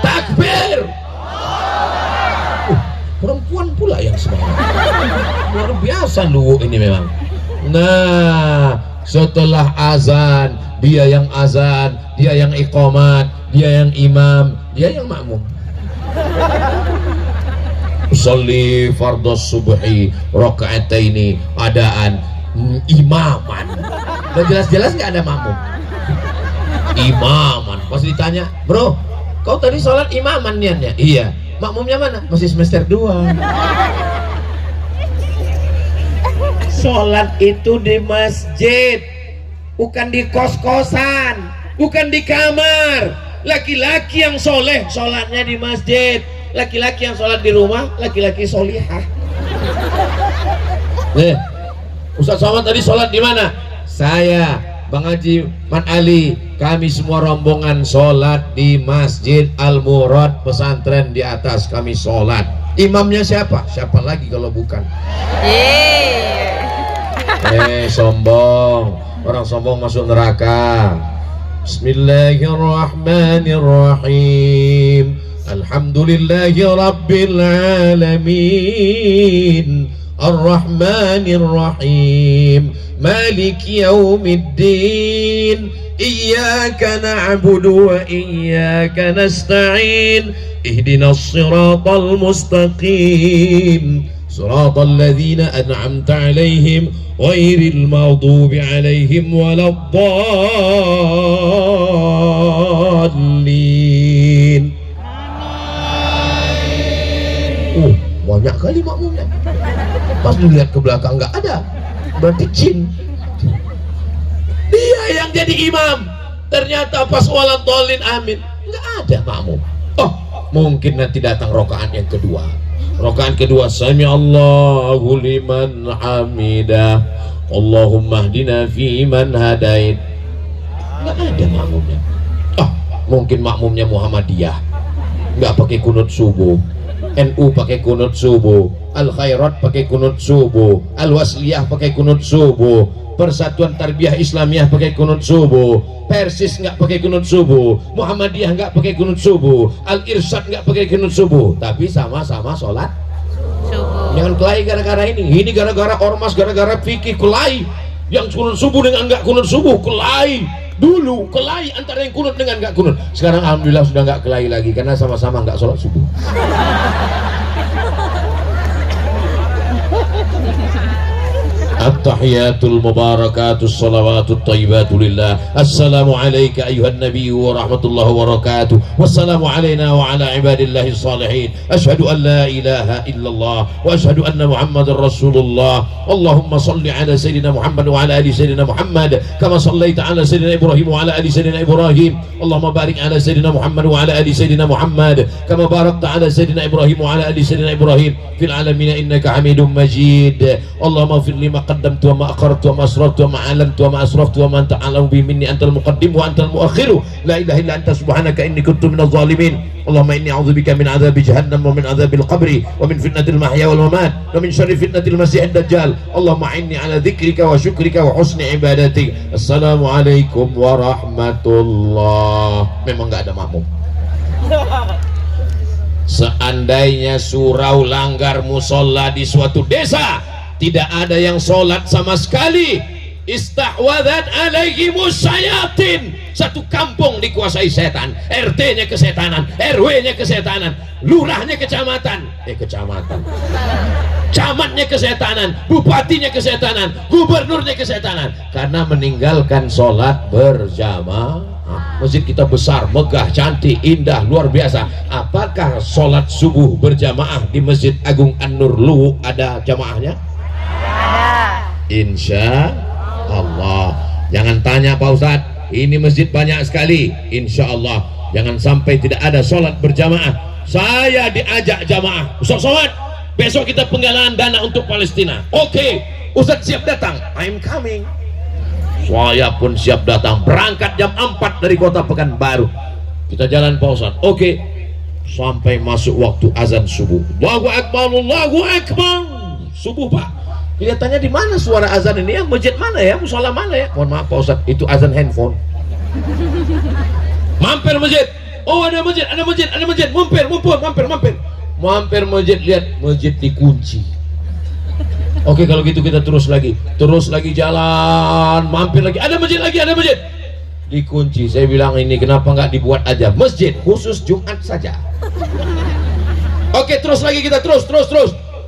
Takbir. Perempuan pula yang semangat. Luar biasa Luwuk ini memang. Nah, setelah azan, dia yang azan, dia yang iqamat, dia yang imam, dia yang makmum. Usolli fardhos subhi rakaataini, adaan imaman. Dan jelas-jelas nggak ada makmum. Imaman. Pas ditanya, bro, kau tadi sholat imaman niatnya? Iya. Makmumnya mana? Masih semester 2. Sholat itu di masjid, bukan di kos-kosan, bukan di kamar. Laki-laki yang soleh sholatnya di masjid, laki-laki yang sholat di rumah, laki-laki solihah. Ustaz Somad tadi sholat di mana? Saya, Bang Haji, Man Ali, kami semua rombongan sholat di Masjid Al-Murad pesantren di atas. Kami sholat. Imamnya siapa? Siapa lagi kalau bukan? Sombong. Orang sombong masuk neraka. Bismillahirrahmanirrahim. Alhamdulillahi Rabbil Alamin, Ar-Rahmanir-Rahim, Maliki Yawmiddin, Iyyaka na'budu wa iyyaka nasta'in, Ihdinas siratal mustaqim, Siratal ladzina an'amta 'alaihim ghairil maghdubi 'alaihim waladdallin. Banyak kali makmumnya. Pas dilihat ke belakang nggak ada, berarti jin. Dia yang jadi imam. Ternyata pas waladdallin amin, nggak ada makmum. Oh, mungkin nanti datang rakaat yang kedua. Rakaat kedua, sami Allahu liman hamidah, Allahumma hdina fi man hadait. Nggak ada makmumnya. Oh, mungkin makmumnya Muhammadiyah, nggak pakai kunut subuh. NU pakai kunut subuh, Al Khairat pakai kunut subuh, Al Wasliyah pakai kunut subuh, Persatuan Tarbiyah Islamiyah pakai kunut subuh, Persis nggak pakai kunut subuh, Muhammadiyah nggak pakai kunut subuh, Al Irsyad nggak pakai kunut subuh, tapi sama-sama sholat subuh. Jangan kelahi gara-gara ini gara-gara ormas, gara-gara fikih kelahi. Yang kunut subuh dengan nggak kunut subuh kelahi. Dulu kelahi antara yang kunut dengan nggak kunut. Sekarang alhamdulillah sudah nggak kelahi lagi karena sama-sama nggak sholat subuh. At-tahiyatul mubarakatus salawatut thayyibatu lillah. Assalamu alayka ayuhan nabiyyu wa rahmatullahi wa barakatuh. Wassalamu alayna wa ala ibadillahi salihin. Ashhadu an la ilaha illallah wa ashhadu anna Muhammadar Rasulullah. Allahumma salli ala sayyidina Muhammad wa ala ali sayyidina Muhammad kama sallaita ala sayyidina Ibrahim wa ala ali sayyidina Ibrahim. Allahumma barik ala sayyidina Muhammad wa ala ali sayyidina Muhammad kama barakta ala sayyidina Ibrahim wa ala ali sayyidina Ibrahim fil alamin innaka Hamidum Majid. Allahumma ighfir li ma qaddamtu wa ma akhartu wa ma asrartu wa ma alantu wa ma asraftu wa ma anta a'lamu bi minni antal muqaddim wa antal muakhiru la ilaha illa anta subhanaka inni kuntu minadh dhalimin. Allahumma inni a'udzubika min adzabi jahannam wa min adzabil qabri wa min fitnatil mahya wal mamat wa min syarri fitnatil masiihid dajjal. Allahumma inni ala dzikrika wa syukrika wa husni ibadatik. Assalamualaikum warahmatullah. Memang enggak ada makmum. Seandainya surau langgar musola di suatu desa, tidak ada yang sholat sama sekali, istahwadat alaihimus syayatin. Satu kampung dikuasai setan, RT-nya kesetanan, RW-nya kesetanan, lurahnya kecamatan, camatnya kesetanan, bupatinya kesetanan, gubernurnya kesetanan, karena meninggalkan sholat berjamaah. Masjid kita besar, megah, cantik, indah, luar biasa. Apakah sholat subuh berjamaah di Masjid Agung An-Nur Luwu ada jamaahnya? Insya Allah. Jangan tanya Pak Ustadz, ini masjid banyak sekali. Insya Allah. Jangan sampai tidak ada sholat berjamaah. Saya diajak jamaah, Ustadz sholat, besok kita penggalangan dana untuk Palestina. Oke, Ustadz siap datang. I'm coming. Saya pun siap datang, berangkat jam 4 dari kota Pekanbaru. Kita jalan Pak Ustadz. Oke, sampai masuk waktu azan subuh. Allahu Akbar, Allahu Akbar. Subuh Pak. Kelihatannya di mana suara azan ini? Ya, masjid mana ya? Musola mana ya? Mohon maaf Pak Ustadz, itu azan handphone. Mampir masjid. Oh ada masjid, ada masjid, ada masjid. Mampir masjid, lihat masjid dikunci. Oke, kalau gitu kita terus lagi jalan, mampir lagi, ada masjid lagi, ada masjid dikunci. Saya bilang ini kenapa nggak dibuat aja masjid khusus Jumat saja. Oke, terus lagi kita terus.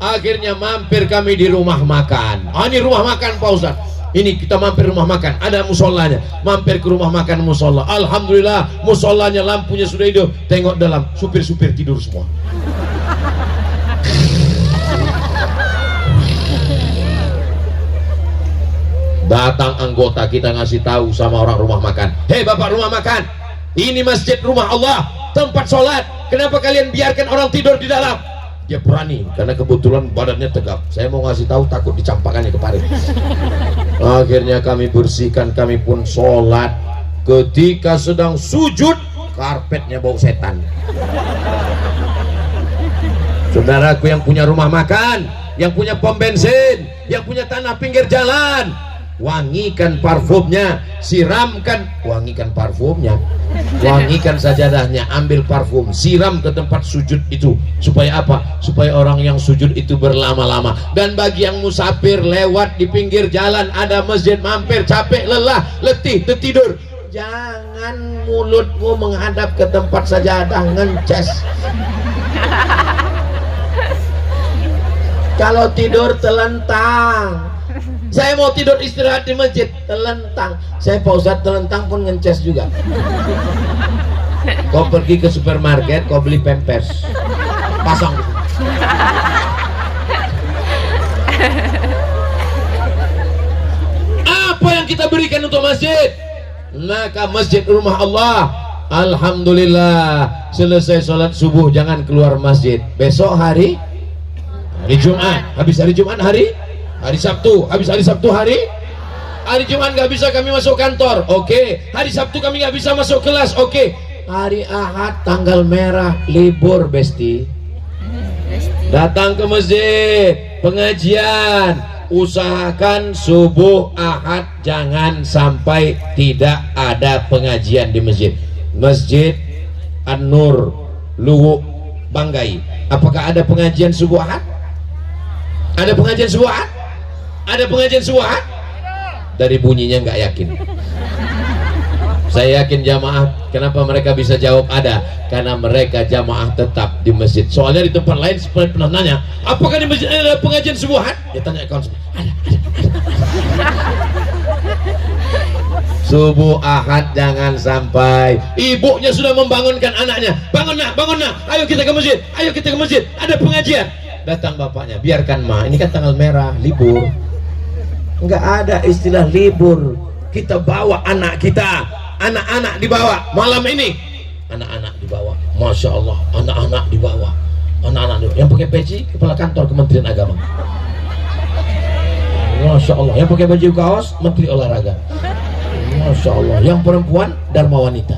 Akhirnya mampir kami di rumah makan. Ini rumah makan Pak Ustadz. Ini kita mampir rumah makan, ada musolanya. Mampir ke rumah makan musola. Alhamdulillah, musolanya lampunya sudah hidup. Tengok dalam, supir-supir tidur semua. Datang anggota, kita ngasih tahu sama orang rumah makan, hei bapak rumah makan, ini masjid rumah Allah, tempat sholat, kenapa kalian biarkan orang tidur di dalam? Dia berani, karena kebetulan badannya tegap. Saya mau ngasih tahu, takut dicampakannya ke parit. Akhirnya kami bersihkan, kami pun sholat. Ketika sedang sujud, karpetnya bau setan. Saudaraku yang punya rumah makan, yang punya pom bensin, yang punya tanah pinggir jalan, wangikan parfumnya, siramkan, wangikan parfumnya, wangikan sajadahnya, ambil parfum, siram ke tempat sujud itu. Supaya apa? Supaya orang yang sujud itu berlama-lama. Dan bagi yang musafir lewat di pinggir jalan ada masjid, mampir, capek, lelah, letih, tertidur, jangan mulutmu menghadap ke tempat sajadah, ngences. Kalau tidur telentang. Saya mau tidur istirahat di masjid, telentang. Saya Pak Ustadz telentang pun ngences juga. Kau pergi ke supermarket, kau beli pampers, pasang. Apa yang kita berikan untuk masjid? Maka masjid rumah Allah. Alhamdulillah, selesai sholat subuh jangan keluar masjid. Besok hari Jumat, habis hari Jumat hari Sabtu, habis hari Sabtu hari Jumat nggak bisa kami masuk kantor. Oke. Hari Sabtu kami nggak bisa masuk kelas. Oke. Hari Ahad tanggal merah libur Besti. Datang ke masjid, pengajian. Usahakan subuh Ahad jangan sampai tidak ada pengajian di masjid. Masjid An-Nur Luwu Banggai. Apakah ada pengajian subuh Ahad? Ada pengajian subuh Ahad? Ada pengajian subuh Ahad? Dari bunyinya nggak yakin. Saya yakin jamaah, kenapa mereka bisa jawab ada? Karena mereka jamaah tetap di masjid. Soalnya di tempat lain seperti pernah nanya, apakah di masjid ada pengajian subuhan? Dia tanya kawan, ada. Subuh Ahad jangan sampai ibunya sudah membangunkan anaknya, bangun nak, ayo kita ke masjid, ada pengajian. Datang bapaknya, biarkan ma, ini kan tanggal merah, libur. Enggak ada istilah libur. Kita bawa anak kita, anak-anak dibawa malam ini, anak-anak dibawa, masya Allah, anak-anak dibawa, yang pakai peci kepala kantor Kementerian Agama, masya Allah, yang pakai baju kaos Menteri Olahraga, masya Allah, yang perempuan Dharma Wanita,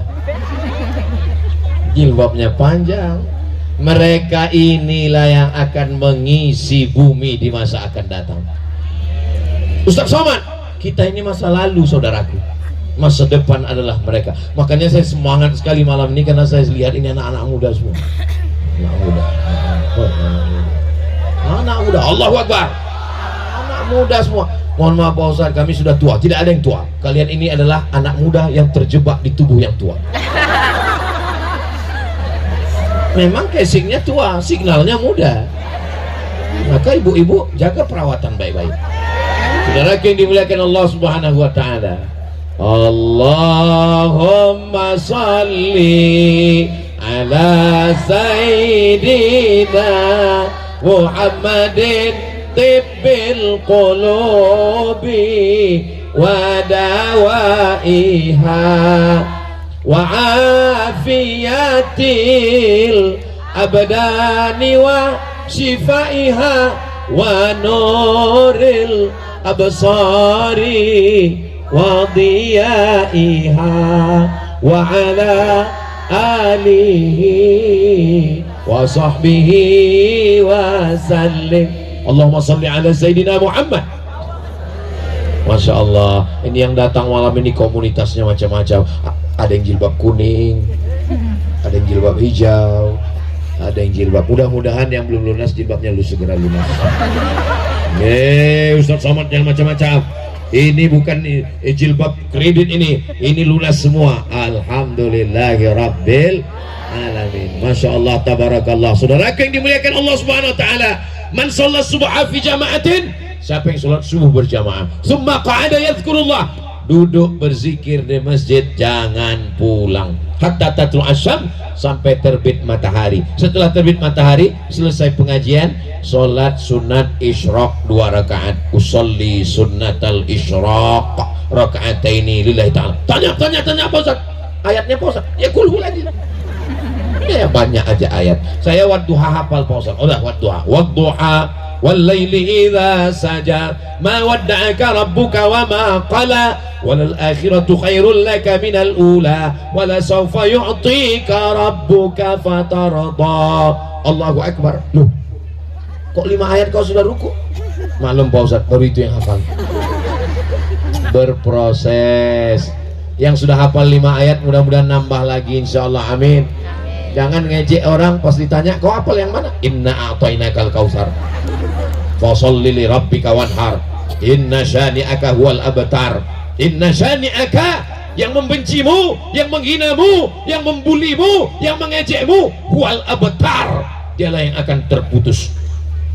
jilbabnya panjang. Mereka inilah yang akan mengisi bumi di masa akan datang. Ustaz Somad, kita ini masa lalu saudaraku, masa depan adalah mereka. Makanya saya semangat sekali malam ini, karena saya lihat ini anak-anak muda semua. Anak muda, Allahu Akbar, anak muda semua. Mohon maaf Pak Ustaz, kami sudah tua. Tidak ada yang tua. Kalian ini adalah anak muda yang terjebak di tubuh yang tua. Memang casingnya tua, signalnya muda. Maka ibu-ibu jaga perawatan baik-baik. Saudara yang dimuliakan Allah Subhanahu wa taala. Allahumma salli ala sayyidina Muhammadin tibbil qulubi wa dawaiha wa afiyatil abdani wa shifaiha wa nuril absari wa diyaiha wa ala alihi wa sahbihi wa sallim. Allahumma salli ala Sayyidina Muhammad. Masya Allah, ini yang datang malam ini komunitasnya macam-macam. Ada yang jilbab kuning, ada yang jilbab hijau, ada yang jilbab, mudah-mudahan yang belum lunas jilbabnya lu segera lunas. Ustaz Somad yang macam-macam. Ini bukan jilbab kredit, ini lunas semua. Alhamdulillahirabbil alamin. Masya Allah, tabarakallah. Saudara yang dimuliakan Allah Subhanahu wa taala, man shalla subha fi jama'atin, siapa yang sholat subuh berjamaah, summa qa'ada yadhkurullah, duduk berzikir di masjid, jangan pulang hatta tatul asyam, sampai terbit matahari. Setelah terbit matahari, selesai pengajian, sholat sunat isyraq 2 rakaat. Usolli sunnatal isyraq raka'ataini lillahi ta'ala. Tanya apa Ustaz? Ayatnya apa Ustaz? Ya kulhu lagi. Ya banyak aja ayat. Saya wadduha hafal Pak Ustaz. Udah wadduha wal-laili idza saja ma wadda'aka rabbuka wa ma qala walal akhiratu khairul laka minal ula wala sawfa yu'tika rabbuka fatarda. Allahu Akbar. Loh, kok 5 ayat kau sudah ruku? Maklum Pak Ustaz, baru itu yang hafal. Berproses. Yang sudah hafal 5 ayat mudah-mudahan nambah lagi insyaallah, amin. Jangan ngejek orang pas ditanya kau hafal yang mana? Inna a'tainakal kautsar fasholli li rabbika wanhar inna syani'aka huwal abtar. Inna syani'aka, yang membencimu, yang menghinamu, yang membulimu, yang mengejekmu, huwal abtar, dialah yang akan terputus.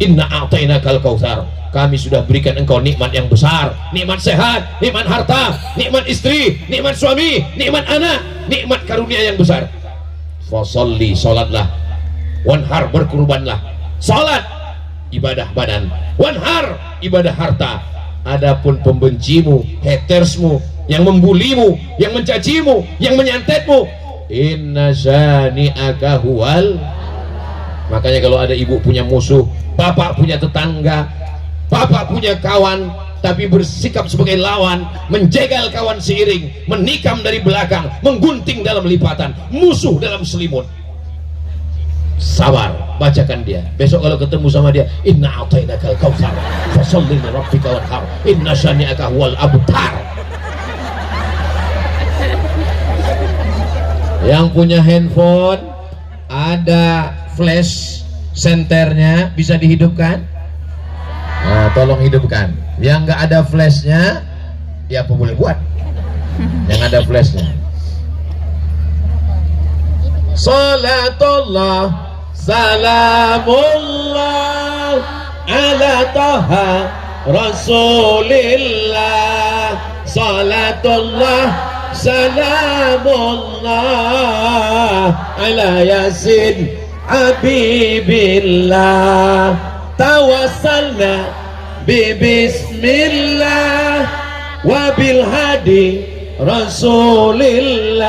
Inna a'tainakal kautsar, kami sudah berikan engkau nikmat yang besar, nikmat sehat, nikmat harta, nikmat istri, nikmat suami, nikmat anak, nikmat karunia yang besar. Fasholli, salatlah, wanhar, berkurbanlah. Salat ibadah badan, wanhar ibadah harta. Adapun pembencimu, hatersmu, yang membulimu, yang mencacimu, yang menyantetmu, inna syani'aka huwal. Makanya kalau ada ibu punya musuh, bapak punya tetangga, bapak punya kawan, tapi bersikap sebagai lawan, menjegal kawan seiring, menikam dari belakang, menggunting dalam lipatan, musuh dalam selimut, sabar, bacakan dia. Besok kalau ketemu sama dia, inna a'tainakal kautsar fasholli li rabbika wanhar inna syani'aka huwal abtar. Yang punya handphone ada flash senternya, bisa dihidupkan? Nah, tolong hidupkan. Yang nggak ada flashnya, ya apa boleh buat? Yang ada flashnya, salatullah salamullah ala taha rasulillah salatullah salamullah ala yasin habibillah tawassalna bismillah wabil hadi rasulillah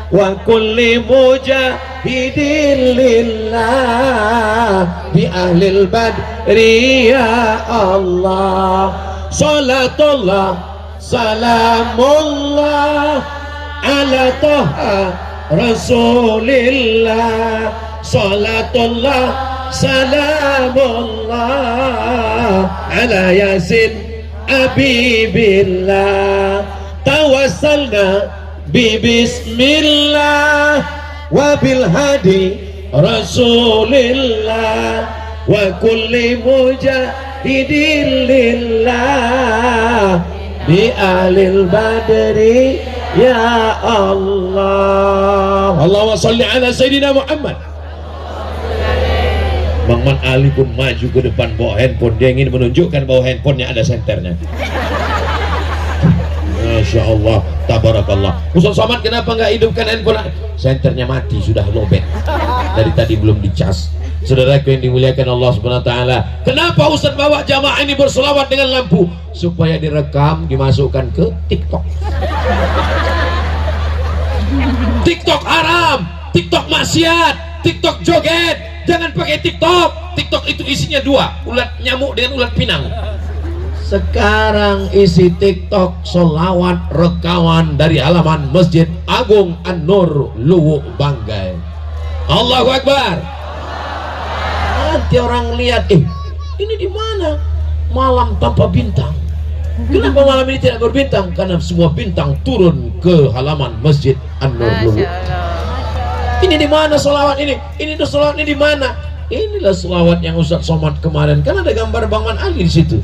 wa kulli mujahidin lillah bi ahlil badri ya Allah salatullah salamullah ala taha rasulillah salatullah salamullah ala yasin habibillah tawassalna bismillah wabil hadi rasulillah wa kulli mujahidin lillah bi ahlil badri ya Allah. Allahumma salli ala Sayyidina Muhammad. Bang Man Ali pun maju ke depan bawa handphone. Dia ingin menunjukkan bahwa handphonenya ada senternya. Masya Allah, tabarakallah. Ustaz Somad kenapa nggak hidupkan handphone? Senternya mati, sudah lobet. Dari tadi belum dicas. Saudaraku yang dimuliakan Allah Subhanahu wa taala. Kenapa Ustaz bawa jamaah ini berselawat dengan lampu? Supaya direkam, dimasukkan ke TikTok. TikTok haram, TikTok maksiat, TikTok joget. Jangan pakai TikTok. TikTok itu isinya dua, ulat nyamuk dengan ulat pinang. Sekarang isi TikTok solawat rekaman dari halaman Masjid Agung An-Nur Luwu Banggai. Allahu Akbar. Nanti orang lihat, ini di mana? Malam tanpa bintang. Kenapa malam ini tidak berbintang? Karena semua bintang turun ke halaman Masjid An-Nur Luwu. Ini di mana selawat ini? Ini tuh selawat ini di mana? Inilah selawat yang Ustaz Somad kemarin. Kan ada gambar Bang Man Ali di situ.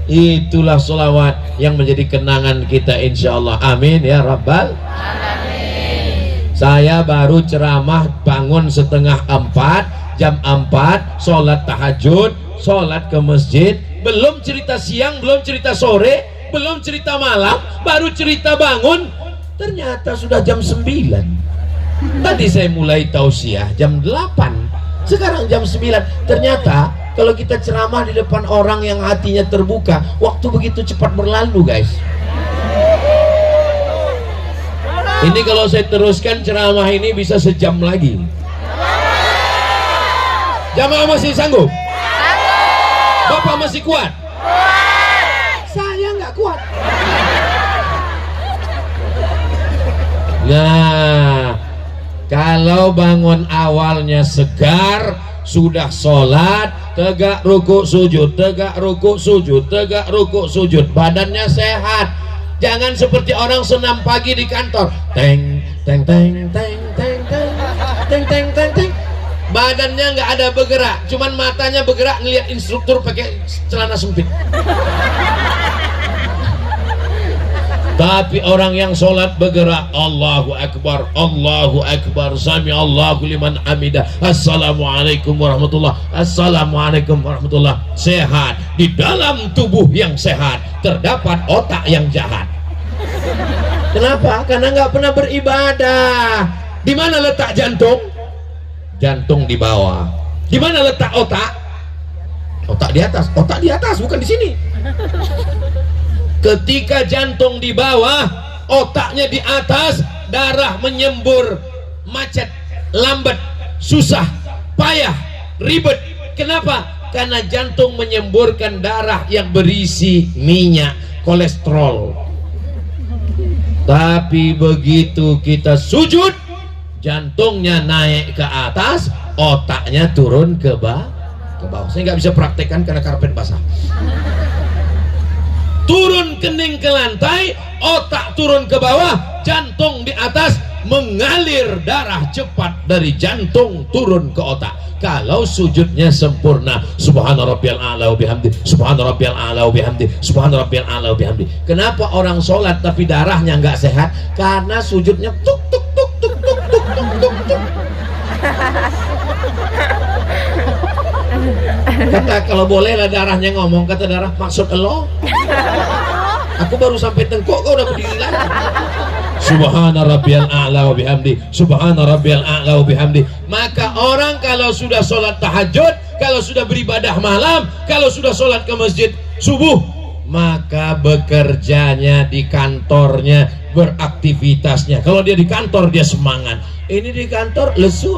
Itulah selawat yang menjadi kenangan kita insyaallah. Amin ya rabbal alamin. Saya baru ceramah bangun setengah 4, jam 4 sholat tahajud, sholat ke masjid. Belum cerita siang, belum cerita sore, belum cerita malam, baru cerita bangun. Ternyata sudah jam 9. Tadi saya mulai tausiah jam 8, sekarang jam 9. Ternyata kalau kita ceramah di depan orang yang hatinya terbuka, waktu begitu cepat berlalu guys. Ini kalau saya teruskan ceramah ini bisa sejam lagi. Jamaah masih sanggup? Bapak masih kuat? Saya nggak kuat. Nah, kalau bangun awalnya segar, sudah sholat, tegak rukuk sujud, tegak rukuk sujud, tegak rukuk sujud, badannya sehat. Jangan seperti orang senam pagi di kantor, teng teng teng teng teng teng teng teng teng teng, badannya nggak ada bergerak, cuman matanya bergerak ngelihat instruktur pakai celana sempit. Tapi orang yang sholat bergerak, Allahu Akbar, Allahu Akbar, Sami Allahu liman hamidah, Assalamualaikum warahmatullah, Assalamualaikum warahmatullah. Sehat. Di dalam tubuh yang sehat terdapat otak yang jahat. Kenapa? Karena nggak pernah beribadah. Di mana letak jantung? Jantung di bawah. Di mana letak otak? Otak di atas. Otak di atas, bukan di sini. Ketika jantung di bawah, otaknya di atas, darah menyembur, macet, lambat, susah, payah, ribet. Kenapa? Karena jantung menyemburkan darah yang berisi minyak, kolesterol. Tapi begitu kita sujud, jantungnya naik ke atas, otaknya turun ke bawah. Saya nggak bisa praktekkan karena karpet basah. Turun kening ke lantai, otak turun ke bawah, jantung di atas, mengalir darah cepat dari jantung turun ke otak. Kalau sujudnya sempurna, subhana rabbiyal a'la wa bihamdi, subhana rabbiyal a'la wa bihamdi, subhana rabbiyal a'la wa bihamdi. Kenapa orang sholat tapi darahnya nggak sehat? Karena sujudnya tuk tuk tuk tuk tuk Kata kalau boleh lah darahnya ngomong, kata darah, maksud elo? Aku baru sampai tengkok kau udah berdiri lagi. Subhana rabbiyal a'la wa bihamdi, subhana rabbiyal a'la wa bihamdi. Maka orang kalau sudah sholat tahajud, kalau sudah beribadah malam, kalau sudah sholat ke masjid subuh, maka bekerjanya di kantornya, beraktivitasnya. Kalau dia di kantor dia semangat. Ini di kantor lesu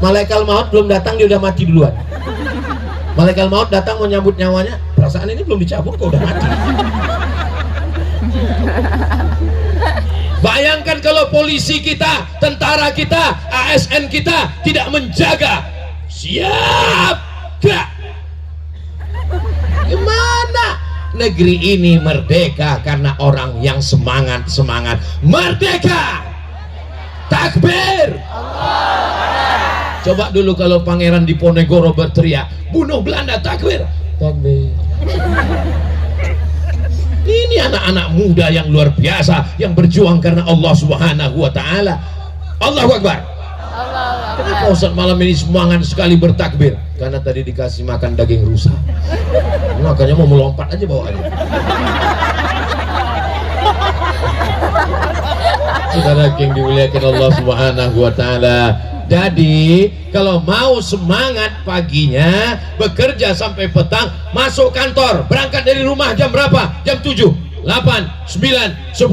malaikat maut belum datang dia udah mati duluan. Malaikat maut datang mau nyambut nyawanya, perasaan ini belum dicabut kok udah mati. Bayangkan kalau polisi kita, tentara kita, ASN kita tidak menjaga. Siap gak? Gimana? Negeri ini merdeka karena orang yang semangat. Merdeka. Takbir. Coba dulu kalau Pangeran Diponegoro berteriak, bunuh Belanda, takbir. Takbir. Ini anak-anak muda yang luar biasa yang berjuang karena Allah Subhanahu wa taala. Allahu Akbar. Kenapa Ustaz malam ini semangat sekali bertakbir? Karena tadi dikasih makan daging rusa. Makanya mau melompat aja bawaannya. Saudara yang dimuliakan Allah Subhanahu wa taala. Jadi kalau mau semangat paginya, bekerja sampai petang, masuk kantor, berangkat dari rumah jam berapa? Jam 7, 8, 9, 10,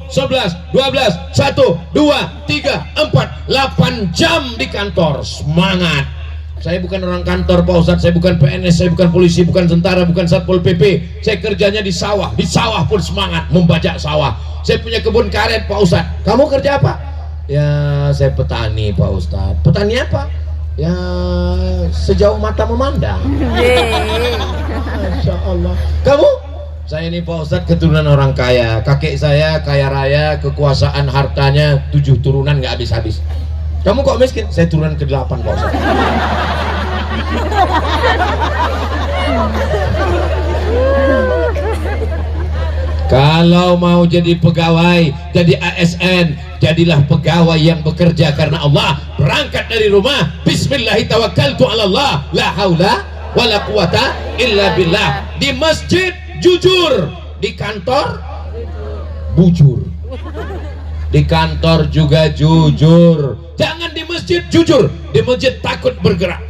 11, 12, 1, 2, 3, 4, 8 jam di kantor. Semangat. Saya bukan orang kantor Pak Ustadz, saya bukan PNS, saya bukan polisi, bukan tentara, bukan Satpol PP. Saya kerjanya di sawah pun semangat membajak sawah. Saya punya kebun karet Pak Ustadz. Kamu kerja apa? Ya saya petani Pak Ustadz. Petani apa? Ya sejauh mata memandang. Masya Allah. Kamu? Saya ini Pak Ustadz keturunan orang kaya. Kakek saya kaya raya, kekuasaan hartanya 7 turunan nggak habis-habis. Kamu kok miskin? Saya turunan ke-8 Pak Ustadz. Kalau mau jadi pegawai, jadi ASN, jadilah pegawai yang bekerja karena Allah. Berangkat dari rumah, bismillahirrahmanirrahim, la haula wala quwata illa billah. Di masjid jujur, di kantor bujur. Di kantor juga jujur. Jangan di masjid jujur, di masjid takut bergerak,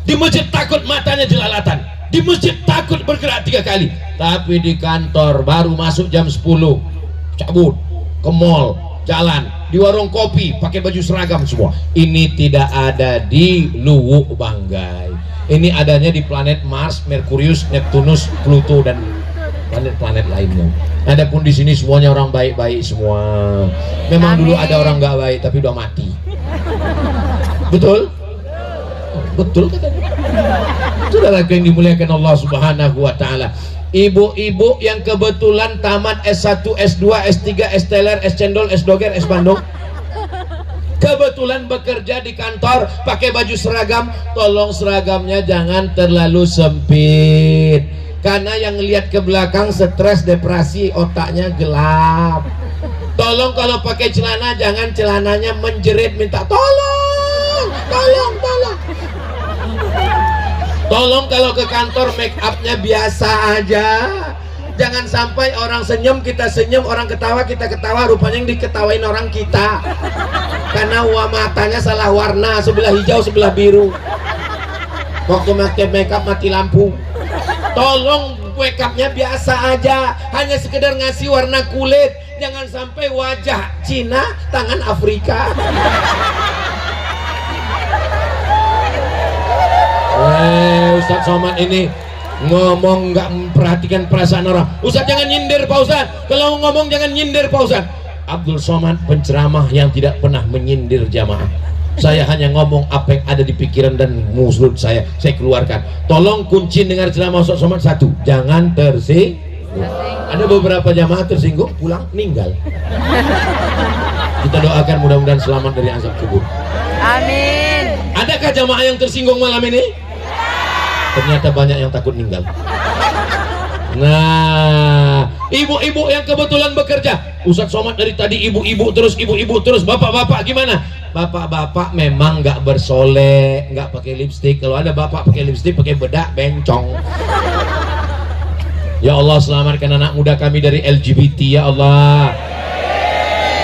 di masjid takut matanya jelalatan, di masjid takut bergerak 3 kali. Tapi di kantor baru masuk jam 10 cabut ke mall, jalan di warung kopi pakai baju seragam semua. Ini tidak ada di Luwuk Banggai. Ini adanya di planet Mars, Merkurius, Neptunus, Pluto dan planet-planet lainnya. Adapun di sini semuanya orang baik-baik semua. Memang dulu ada orang nggak baik tapi udah mati. Betul? Betul katanya. Saudara yang dimuliakan Allah Subhanahu wa taala. Ibu-ibu yang kebetulan tamat S1, S2, S3, S teler, S cendol, S doger, S bandung, kebetulan bekerja di kantor pakai baju seragam, tolong seragamnya jangan terlalu sempit. Karena yang lihat ke belakang stres, depresi, otaknya gelap. Tolong kalau pakai celana jangan celananya menjerit minta tolong. Tolong kalau ke kantor make upnya biasa aja. Jangan sampai orang senyum kita senyum, orang ketawa kita ketawa, rupanya yang diketawain orang kita. Karena matanya salah warna, sebelah hijau sebelah biru. Waktu pakai make up mati lampu. Tolong make upnya biasa aja, hanya sekedar ngasih warna kulit. Jangan sampai wajah Cina, tangan Afrika. Ustadz Somad ini ngomong nggak memperhatikan perasaan orang. Ustadz jangan nyindir Pak Ustadz. Kalau ngomong jangan nyindir Pak Ustadz. Abdul Somad penceramah yang tidak pernah menyindir jamaah. Saya hanya ngomong apa yang ada di pikiran dan mulut saya keluarkan. Tolong kunci dengar ceramah Ustadz Somad 1, jangan tersinggung. Ada beberapa jamaah tersinggung pulang meninggal. Kita doakan mudah-mudahan selamat dari azab kubur. Amin. Adakah jamaah yang tersinggung malam ini? Ternyata banyak yang takut meninggal. Nah, ibu-ibu yang kebetulan bekerja. Ustadz Somad dari tadi ibu-ibu terus, bapak-bapak gimana? Bapak-bapak memang nggak bersolek, nggak pakai lipstik. Kalau ada bapak pakai lipstik, pakai bedak bencong. Ya Allah, selamatkan anak muda kami dari LGBT ya Allah.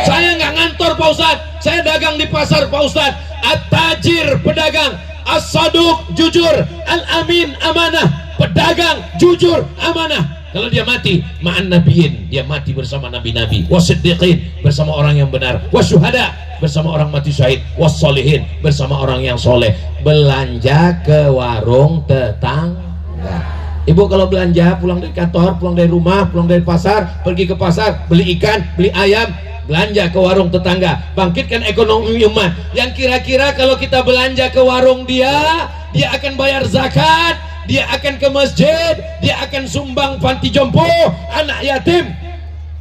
Saya nggak ngantor Pak Ustadz, saya dagang di pasar Pak Ustadz. At-tajir, pedagang, as-saduq, jujur, al-amin, amanah. Pedagang, jujur, amanah. Kalau dia mati, ma'an nabiyin, dia mati bersama nabi-nabi. Wasiddiqin, bersama orang yang benar. Wasyuhada, bersama orang mati syahid. Wassolihin, bersama orang yang soleh. Belanja ke warung tetangga. Ibu kalau belanja, pulang dari kantor, pulang dari rumah, pulang dari pasar, pergi ke pasar, beli ikan, beli ayam, belanja ke warung tetangga, bangkitkan ekonomi umat. Yang kira-kira kalau kita belanja ke warung dia akan bayar zakat, dia akan ke masjid, dia akan sumbang panti jompo, anak yatim.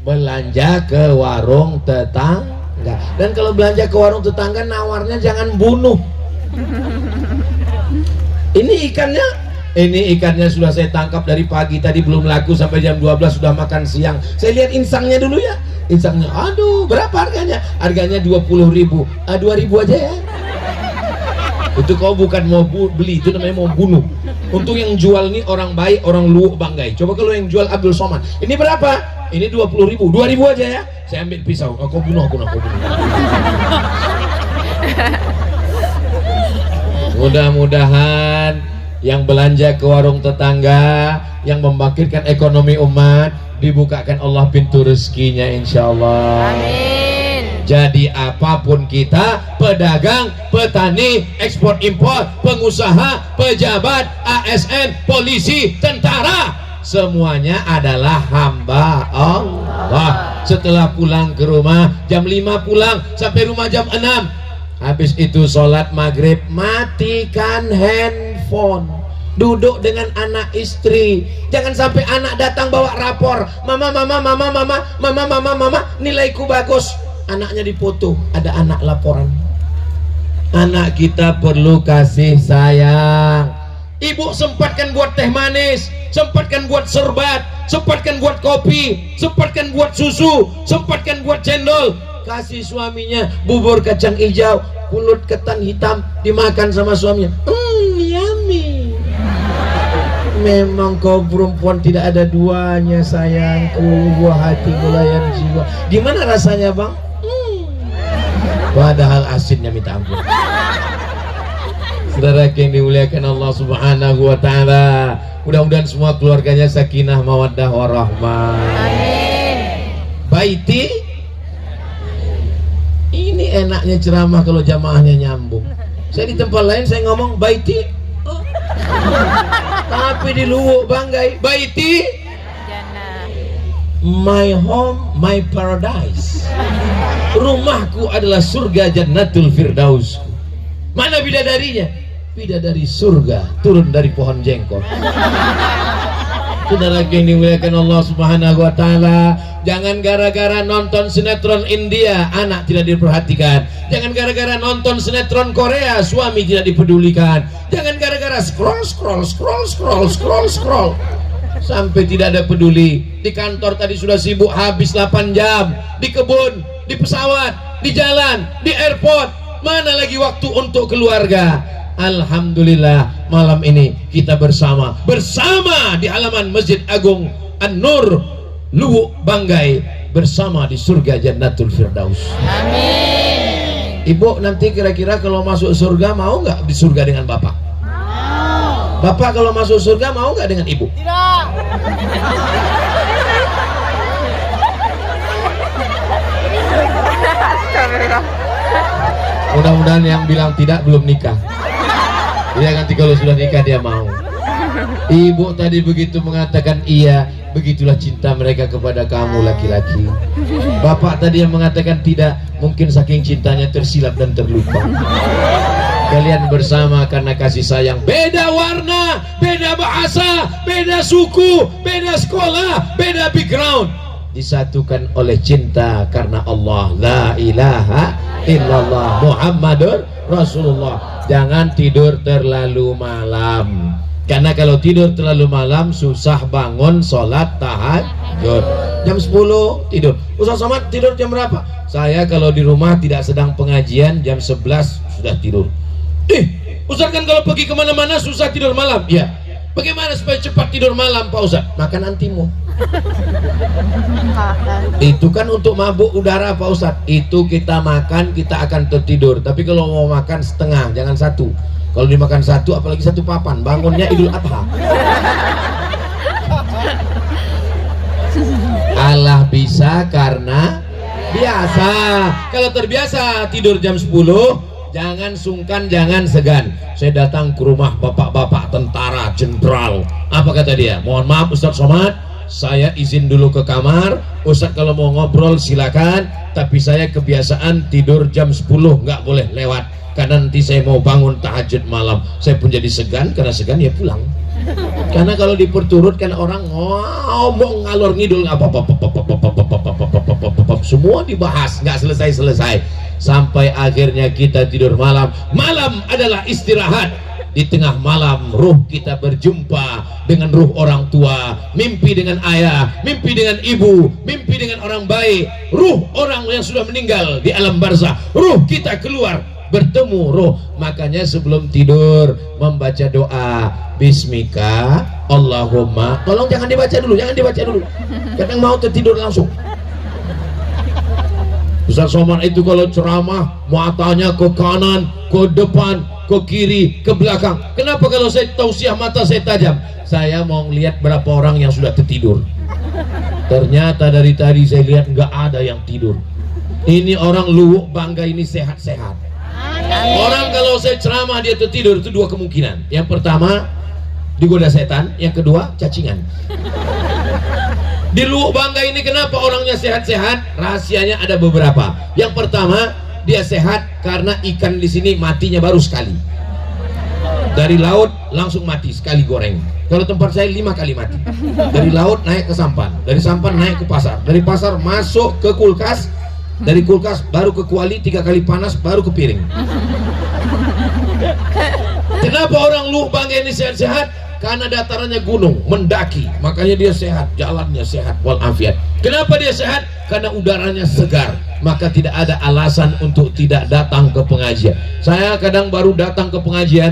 Belanja ke warung tetangga. Dan kalau belanja ke warung tetangga, nawarnya jangan bunuh. Ini ikannya sudah saya tangkap dari pagi, tadi belum laku sampai jam 12 sudah makan siang. Saya lihat insangnya dulu ya. Insangnya, aduh, berapa harganya? Harganya 20.000. 2.000 aja ya. Itu kau bukan mau beli, itu namanya mau bunuh. Untuk yang jual nih orang baik, orang luwuk banggai. Coba kalau yang jual Abdul Somad, ini berapa? Ini 20.000, 2.000 aja ya. Saya ambil pisau, kau bunuh, aku bunuh. Mudah-mudahan yang belanja ke warung tetangga, yang membangkitkan ekonomi umat, dibukakan Allah pintu rezekinya insyaallah. Amin. Jadi apapun kita, pedagang, petani, ekspor impor, pengusaha, pejabat, ASN, polisi, tentara, semuanya adalah hamba Allah. Setelah pulang ke rumah jam 5 pulang sampai rumah jam 6. Habis itu sholat maghrib, matikan handphone, duduk dengan anak istri. Jangan sampai anak datang bawa rapor, mama, nilaiku bagus. Anaknya dipoto, ada anak laporan. Anak kita perlu kasih sayang. Ibu sempatkan buat teh manis, sempatkan buat serbat, sempatkan buat kopi, sempatkan buat susu, sempatkan buat cendol. Kasih suaminya bubur kacang hijau, pulut ketan hitam, dimakan sama suaminya. Yummy. Memang kau perempuan tidak ada duanya sayangku, buah hati belayan jiwa. Gimana rasanya bang? Padahal asinnya minta ampun. Saudara yang dimuliakan Allah Subhanahu wa taala, mudah-mudahan semua keluarganya sakinah mawaddah warahmah. Amin. Baiti, ini enaknya ceramah kalau jamaahnya nyambung. Saya di tempat lain saya ngomong baiti, tapi di Luwuk banggai baiti, my home, my paradise. Rumahku adalah surga Jannatul Firdaus. Mana bidadarinya? Bidadari surga turun dari pohon jengkol. Saudara yang dimuliakan Allah Subhanahu wa taala, jangan gara-gara nonton sinetron India anak tidak diperhatikan. Jangan gara-gara nonton sinetron Korea suami tidak dipedulikan. Jangan gara-gara scroll sampai tidak ada peduli. Di kantor tadi sudah sibuk habis 8 jam, di kebun, di pesawat, di jalan, di airport, mana lagi waktu untuk keluarga. Alhamdulillah malam ini kita bersama di halaman Masjid Agung An-Nur Luwuk Banggai, bersama di surga Jannatul Firdaus. Amin. Ibu nanti kira-kira kalau masuk surga mau nggak di surga dengan bapak? Bapak kalau masuk surga mau nggak dengan ibu? Tidak. Mudah-mudahan yang bilang tidak belum nikah. Dia nanti kalau sudah nikah dia mau. Ibu tadi begitu mengatakan iya, begitulah cinta mereka kepada kamu laki-laki. Bapak tadi yang mengatakan tidak, mungkin saking cintanya tersilap dan terlupa. Kalian bersama karena kasih sayang. Beda warna, beda bahasa, beda suku, beda sekolah, beda background, disatukan oleh cinta karena Allah. La ilaha illallah Muhammadur Rasulullah. Jangan tidur terlalu malam, karena kalau tidur terlalu malam susah bangun sholat tahajud. jam 10 tidur. Ustaz Somad tidur jam berapa? Saya kalau di rumah tidak sedang pengajian jam 11 sudah tidur. Ustaz kan kalau pergi kemana-mana susah tidur malam. Ya, bagaimana supaya cepat tidur malam Pak Ustaz? Makan antimu. Itu kan untuk mabuk udara Pak Ustaz. Itu kita makan kita akan tertidur. Tapi kalau mau makan setengah, jangan satu. Kalau dimakan satu, apalagi satu papan, bangunnya Idul Adha. Allah bisa karena biasa. Kalau terbiasa tidur jam 10, jangan sungkan, jangan segan. Saya datang ke rumah bapak-bapak tentara jenderal. Apa kata dia? Mohon maaf Ustaz Somad, saya izin dulu ke kamar. Ustaz kalau mau ngobrol silakan, tapi saya kebiasaan tidur jam 10, nggak boleh lewat. Karena nanti saya mau bangun tahajud malam. Saya pun jadi segan, karena segan ya pulang. Karena kalau diperturutkan orang ngomong ngalor ngidul semua dibahas, nggak selesai-selesai. Sampai akhirnya kita tidur malam. Malam adalah istirahat. Di tengah malam ruh kita berjumpa dengan ruh orang tua, mimpi dengan ayah, mimpi dengan ibu, mimpi dengan orang baik, ruh orang yang sudah meninggal di alam barzah. Ruh kita keluar bertemu roh. Makanya sebelum tidur membaca doa Bismika Allahumma, tolong jangan dibaca dulu, kadang mau tertidur langsung. Ustaz Somad itu kalau ceramah matanya ke kanan, ke depan, ke kiri, ke belakang. Kenapa kalau saya tausiah mata saya tajam? Saya mau lihat berapa orang yang sudah tertidur. Ternyata dari tadi saya lihat nggak ada yang tidur. Ini orang Luwuk Bangga ini sehat-sehat. Orang kalau saya ceramah dia tertidur itu dua kemungkinan. Yang pertama digoda setan, yang kedua cacingan. Di Luwuk Bangga ini kenapa orangnya sehat-sehat? Rahasianya ada beberapa. Yang pertama, dia sehat karena ikan di sini matinya baru sekali. Dari laut langsung mati sekali goreng. Kalau tempat saya 5 kali mati. Dari laut naik ke sampan, dari sampan naik ke pasar, dari pasar masuk ke kulkas, dari kulkas baru ke kuali, 3 kali panas baru ke piring. Kenapa orang Luwuk Bangga ini sehat-sehat? Karena datarannya gunung, mendaki, makanya dia sehat, jalannya sehat walafiat. Kenapa dia sehat? Karena udaranya segar, maka tidak ada alasan untuk tidak datang ke pengajian. Saya kadang baru datang ke pengajian,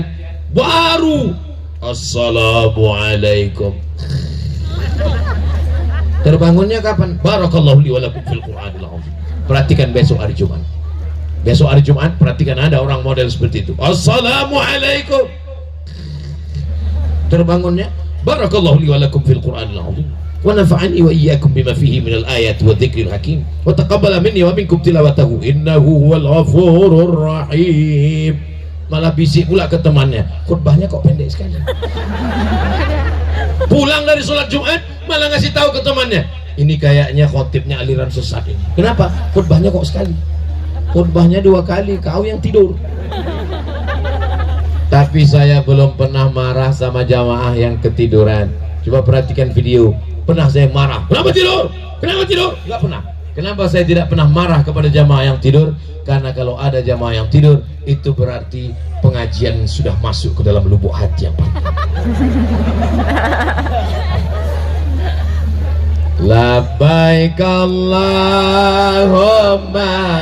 baru Assalamualaikum. Terbangunnya kapan? Barakallahu li wa lakum fil Qur'anil azim. Perhatikan besok hari Jumat. Besok hari Jumat perhatikan ada orang model seperti itu. Assalamualaikum. Terbangunnya barakallahu li wa lakum fil Qur'anil azim wa nafa'ani wa iyyakum bima fihi minal ayati wa dzikril hakim wa taqabbala minni wa minkum tilawatahu innahu huwal ghafurur rahim. Malah bisik pula ke temannya, khutbahnya kok pendek sekali. Pulang dari sholat Jumat malah ngasih tahu ke temannya, ini kayaknya khotibnya aliran sesat ini. Kenapa? Khutbahnya kok sekali, khutbahnya 2 kali, kau yang tidur. Tapi saya belum pernah marah sama jamaah yang ketiduran. Coba perhatikan video. Pernah saya marah, kenapa tidur? Kenapa tidur? Enggak pernah. Kenapa saya tidak pernah marah kepada jamaah yang tidur? Karena kalau ada jamaah yang tidur, itu berarti pengajian sudah masuk ke dalam lubuk hati yang paling. Labbaik Allahumma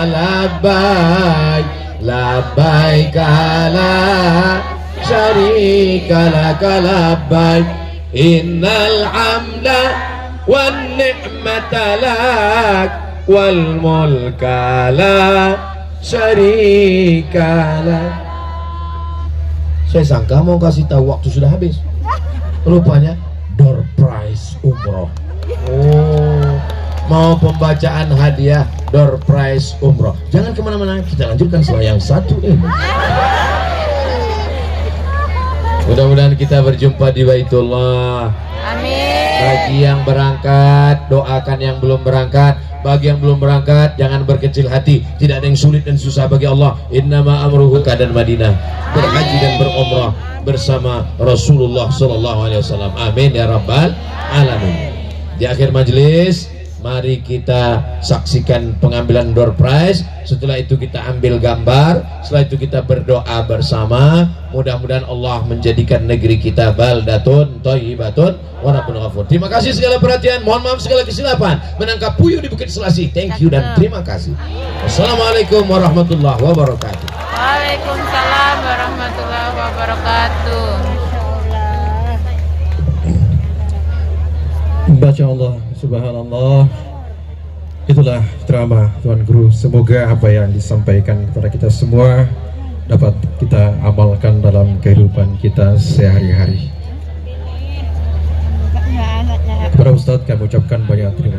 labbaik, labbaik la syarika laka labbaik, innal hamda wan ni'mata lak wal mulka la syarika lak. Saya sangka mau kasih tahu waktu sudah habis, rupanya door prize umroh. Oh, mau pembacaan hadiah door prize umroh. Jangan kemana-mana, kita lanjutkan setelah yang satu ini. Mudah-mudahan kita berjumpa di Baitullah. Amin. Bagi yang berangkat, doakan yang belum berangkat. Bagi yang belum berangkat, jangan berkecil hati. Tidak ada yang sulit dan susah bagi Allah. Innama amruhu dan Madinah, berhaji dan berumrah bersama Rasulullah SAW. Amin ya rabbal alamin. Di akhir majelis Mari kita saksikan pengambilan door prize. Setelah itu kita ambil gambar. Setelah itu kita berdoa bersama. Mudah-mudahan Allah menjadikan negeri kita baldatun thayyibatun wa rabbun ghafur. Terima kasih segala perhatian. Mohon maaf segala kesilapan menangkap puyuh di Bukit Selasi. Thank you dan terima kasih. Assalamualaikum warahmatullahi wabarakatuh. Waalaikumsalam warahmatullahi wabarakatuh. Baca Allah, subhanallah. Itulah drama Tuan Guru. Semoga apa yang disampaikan kepada kita semua dapat kita amalkan dalam kehidupan kita sehari-hari. Kepada Ustadz kami ucapkan banyak terima kasih.